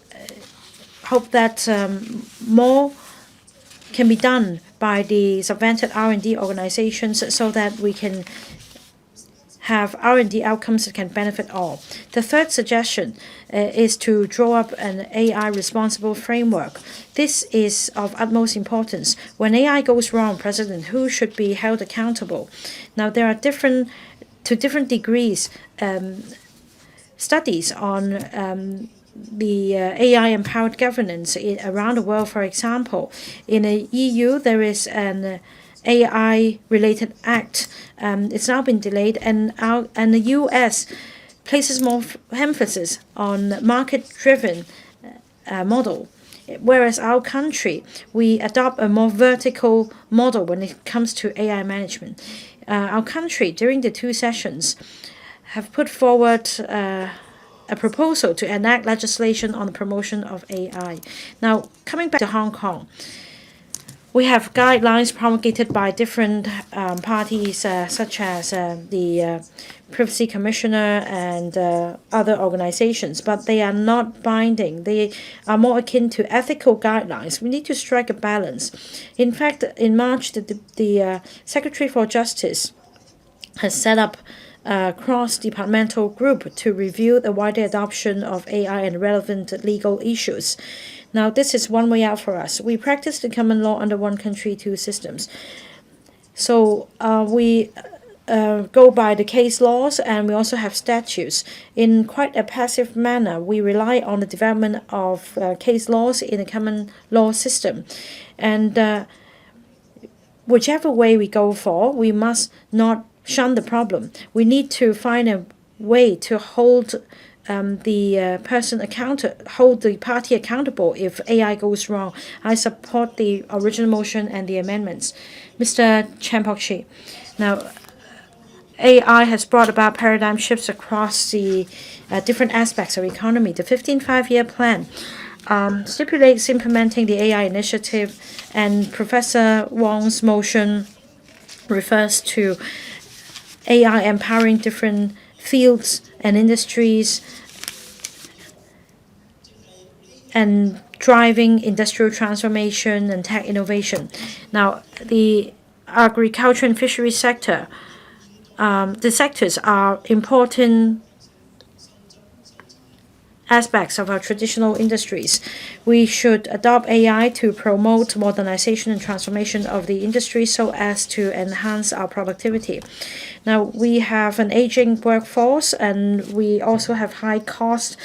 hope that more can be done by the subvented R&D organizations so that we can have R&D outcomes that can benefit all. The third suggestion is to draw up an AI responsible framework. This is of utmost importance. When AI goes wrong, President, who should be held accountable? Now, there are different degrees studies on the AI-empowered governance around the world. For example, in the EU, there is an AI-related act. It's now been delayed, and the US places more emphasis on market-driven model. Whereas our country, we adopt a more vertical model when it comes to AI management. Our country, during the 2 sessions, have put forward a proposal to enact legislation on the promotion of AI. Now, coming back to Hong Kong, we have guidelines promulgated by different parties, such as the Privacy Commissioner and other organizations, but they are not binding. They are more akin to ethical guidelines. We need to strike a balance. In fact, in March, the Secretary for Justice has set up a cross-departmental group to review the wider adoption of AI and relevant legal issues. Now, this is one way out for us. We practice the common law under one country, 2 systems. So we go by the case laws, and we also have statutes. In quite a passive manner, we rely on the development of case laws in a common law system. And whichever way we go for, we must not shun the problem. We need to find a way to hold hold the party accountable if AI goes wrong. I support the original motion and the amendments. Mr. Chan Pok-chi. Now, AI has brought about paradigm shifts across the different aspects of economy. The 15th Five-Year Plan stipulates implementing the AI initiative, and Professor Wong's motion refers to AI empowering different fields and industries and driving industrial transformation and tech innovation. Now, the agriculture and fisheries sector, the sectors are important aspects of our traditional industries. We should adopt AI to promote modernization and transformation of the industry so as to enhance our productivity. Now, we have an aging workforce, and we also have high cost,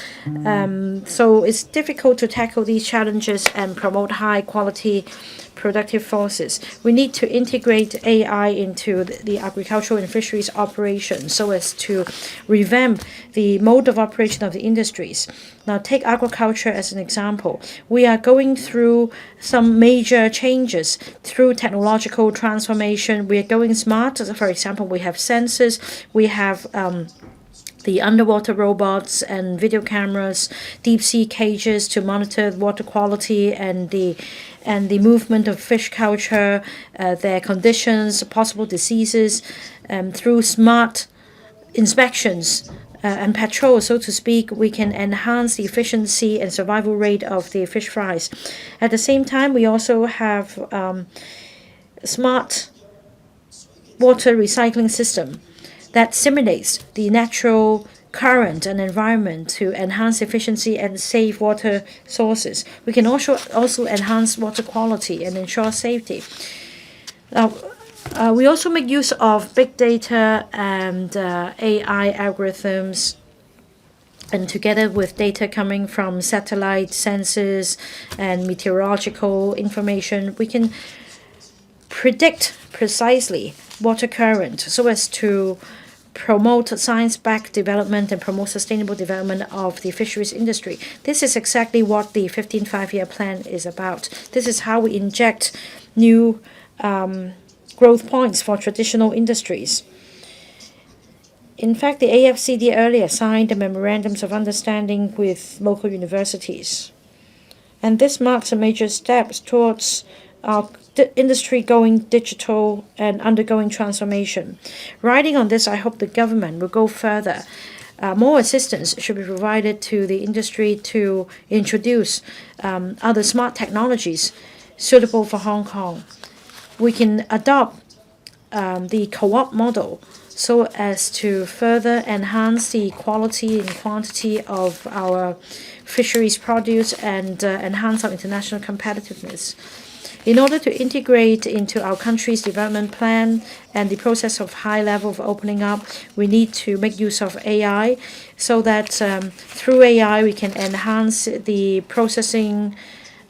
so it's difficult to tackle these challenges and promote high quality productive forces. We need to integrate AI into the agricultural and fisheries operations so as to revamp the mode of operation of the industries. Now, take agriculture as an example. We are going through some major changes through technological transformation. We are going smart. For example, we have sensors, we have the underwater robots and video cameras, deep sea cages to monitor water quality and the movement of fish culture, their conditions, possible diseases, through smart inspections and patrol, so to speak, we can enhance the efficiency and survival rate of the fish fries. At the same time, we also have smart water recycling system that simulates the natural current and environment to enhance efficiency and save water sources. We can also enhance water quality and ensure safety. Now, we also make use of big data and AI algorithms, and together with data coming from satellite sensors and meteorological information, we can predict precisely water current so as to promote science-backed development and promote sustainable development of the fisheries industry. This is exactly what the 15th Five-Year Plan is about. This is how we inject new growth points for traditional industries. In fact, the AFCD earlier signed the memorandums of understanding with local universities. And this marks a major step towards our industry going digital and undergoing transformation. Riding on this, I hope the government will go further. More assistance should be provided to the industry to introduce other smart technologies suitable for Hong Kong. We can adopt the QUAT model so as to further enhance the quality and quantity of our fisheries produce and enhance our international competitiveness. In order to integrate into our country's development plan and the process of high level of opening up, we need to make use of AI so that through AI we can enhance the processing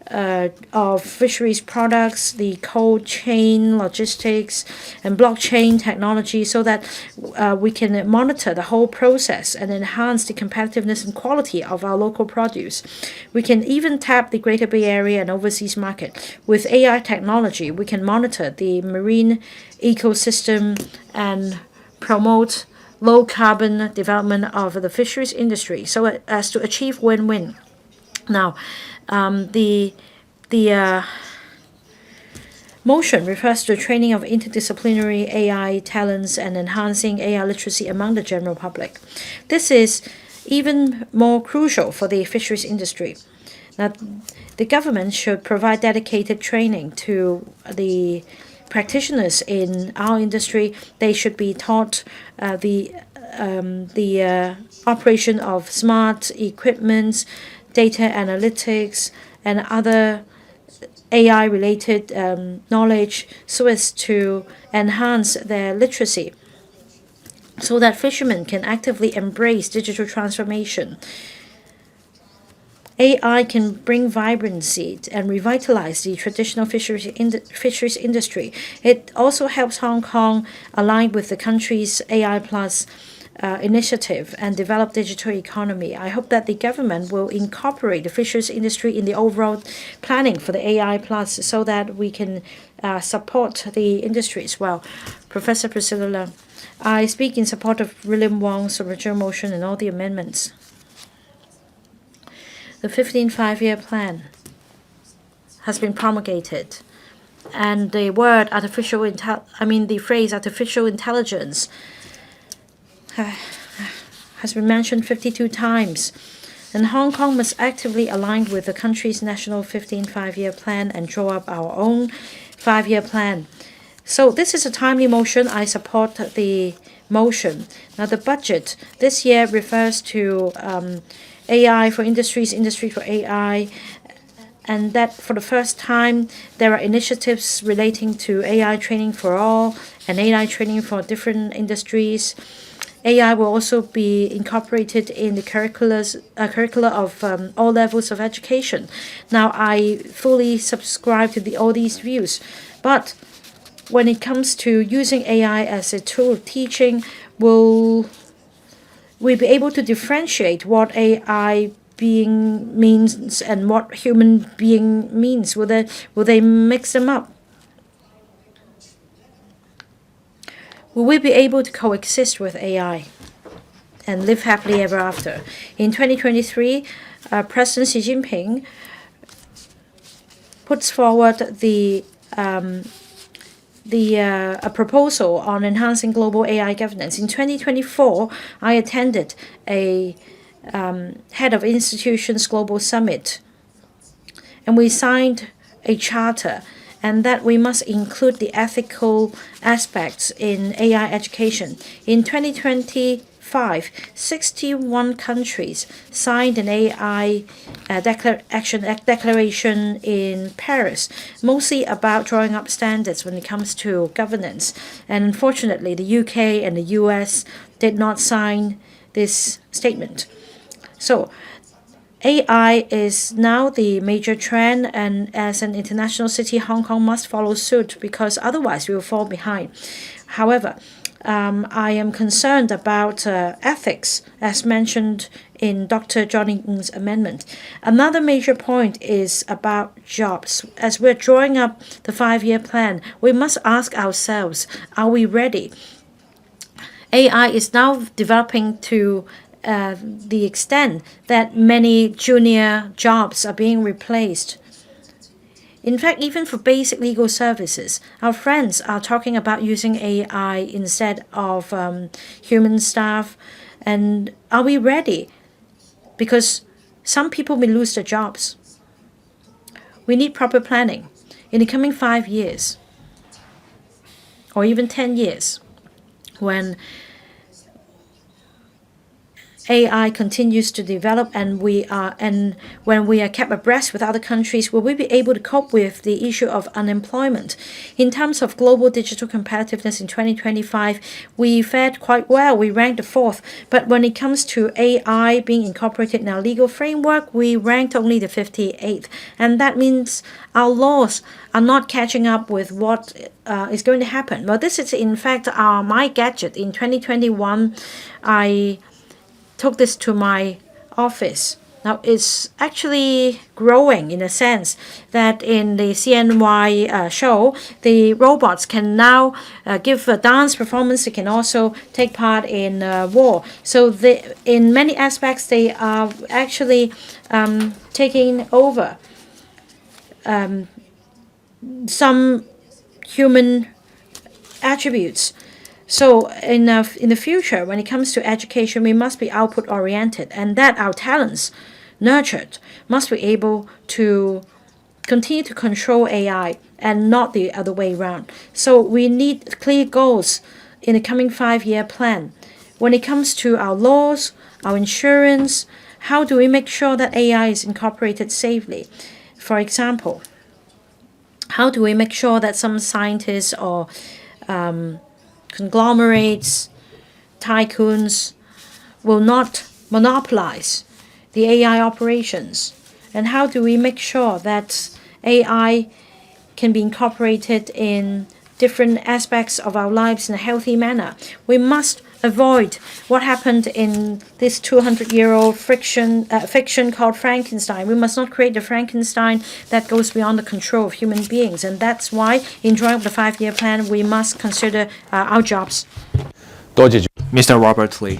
of fisheries products, the cold chain logistics, and blockchain technology, so that we can monitor the whole process and enhance the competitiveness and quality of our local produce. We can even tap the Greater Bay Area and overseas market. With AI technology, we can monitor the marine ecosystem and promote low carbon development of the fisheries industry so as to achieve win-win. Now, the motion refers to the training of interdisciplinary AI talents and enhancing AI literacy among the general public. This is even more crucial for the fisheries industry. Now, the government should provide dedicated training to the practitioners in our industry. They should be taught the operation of smart equipment, data analytics, and other AI-related knowledge so as to enhance their literacy, so that fishermen can actively embrace digital transformation. AI can bring vibrancy and revitalize the traditional fisheries industry. It also helps Hong Kong align with the country's AI Plus initiative and develop digital economy. I hope that the government will incorporate the fisheries industry in the overall planning for the AI Plus so that we can support the industry as well. Professor Priscilla Leung, I speak in support of William Wong's original motion and all the amendments. The 15th five-year plan has been promulgated, and the phrase artificial intelligence has been mentioned 52 times. And Hong Kong must actively align with the country's national 15th five-year plan and draw up our own five-year plan. So this is a timely motion. I support the motion. Now the budget this year refers to AI for industries, industry for AI, and that for the first time there are initiatives relating to AI training for all and AI training for different industries. AI will also be incorporated in the curricula of all levels of education. Now, I fully subscribe to all these views, but when it comes to using AI as a tool of teaching, will we be able to differentiate what AI being means and what human being means? Will they mix them up? Will we be able to coexist with AI and live happily ever after? In 2023, President Xi Jinping puts forward a proposal on enhancing global AI governance. In 2024, I attended a Head of Institutions Global Summit, and we signed a charter, and that we must include the ethical aspects in AI education. In 2025, 61 countries signed an AI declaration in Paris, mostly about drawing up standards when it comes to governance. And unfortunately, the UK and the US did not sign this statement. So AI is now the major trend, and as an international city, Hong Kong must follow suit because otherwise we will fall behind. However, I am concerned about ethics, as mentioned in Dr. Johnny Ng's amendment. Another major point is about jobs. As we're drawing up the five-year plan, we must ask ourselves, are we ready? AI is now developing to the extent that many junior jobs are being replaced. In fact, even for basic legal services, our friends are talking about using AI instead of human staff. And are we ready? Because some people may lose their jobs. We need proper planning. In the coming 5 years, or even 10 years, when AI continues to develop and when we are kept abreast with other countries, will we be able to cope with the issue of unemployment? In terms of global digital competitiveness in 2025, we fared quite well. We ranked the fourth. But when it comes to AI being incorporated in our legal framework, we ranked only the 58th. And that means our laws are not catching up with what is going to happen. Well, this is in fact my gadget. In 2021, I took this to my office. Now it's actually growing in a sense that in the CNY show, the robots can now give a dance performance. They can also take part in war. So in many aspects, they are actually taking over some human attributes. So in the future, when it comes to education, we must be output oriented, and that our talents nurtured must be able to continue to control AI and not the other way around. So we need clear goals in the coming 5-year plan. When it comes to our laws, our insurance, how do we make sure that AI is incorporated safely? For example, how do we make sure that some scientists or conglomerates, tycoons will not monopolize the AI operations? And how do we make sure that AI can be incorporated in different aspects of our lives in a healthy manner? We must avoid what happened in this 200-year-old fiction called Frankenstein. We must not create the Frankenstein that goes beyond the control of human beings. And that's why in drawing up the 5-year plan, we must consider our jobs. Mr. Robert Lee.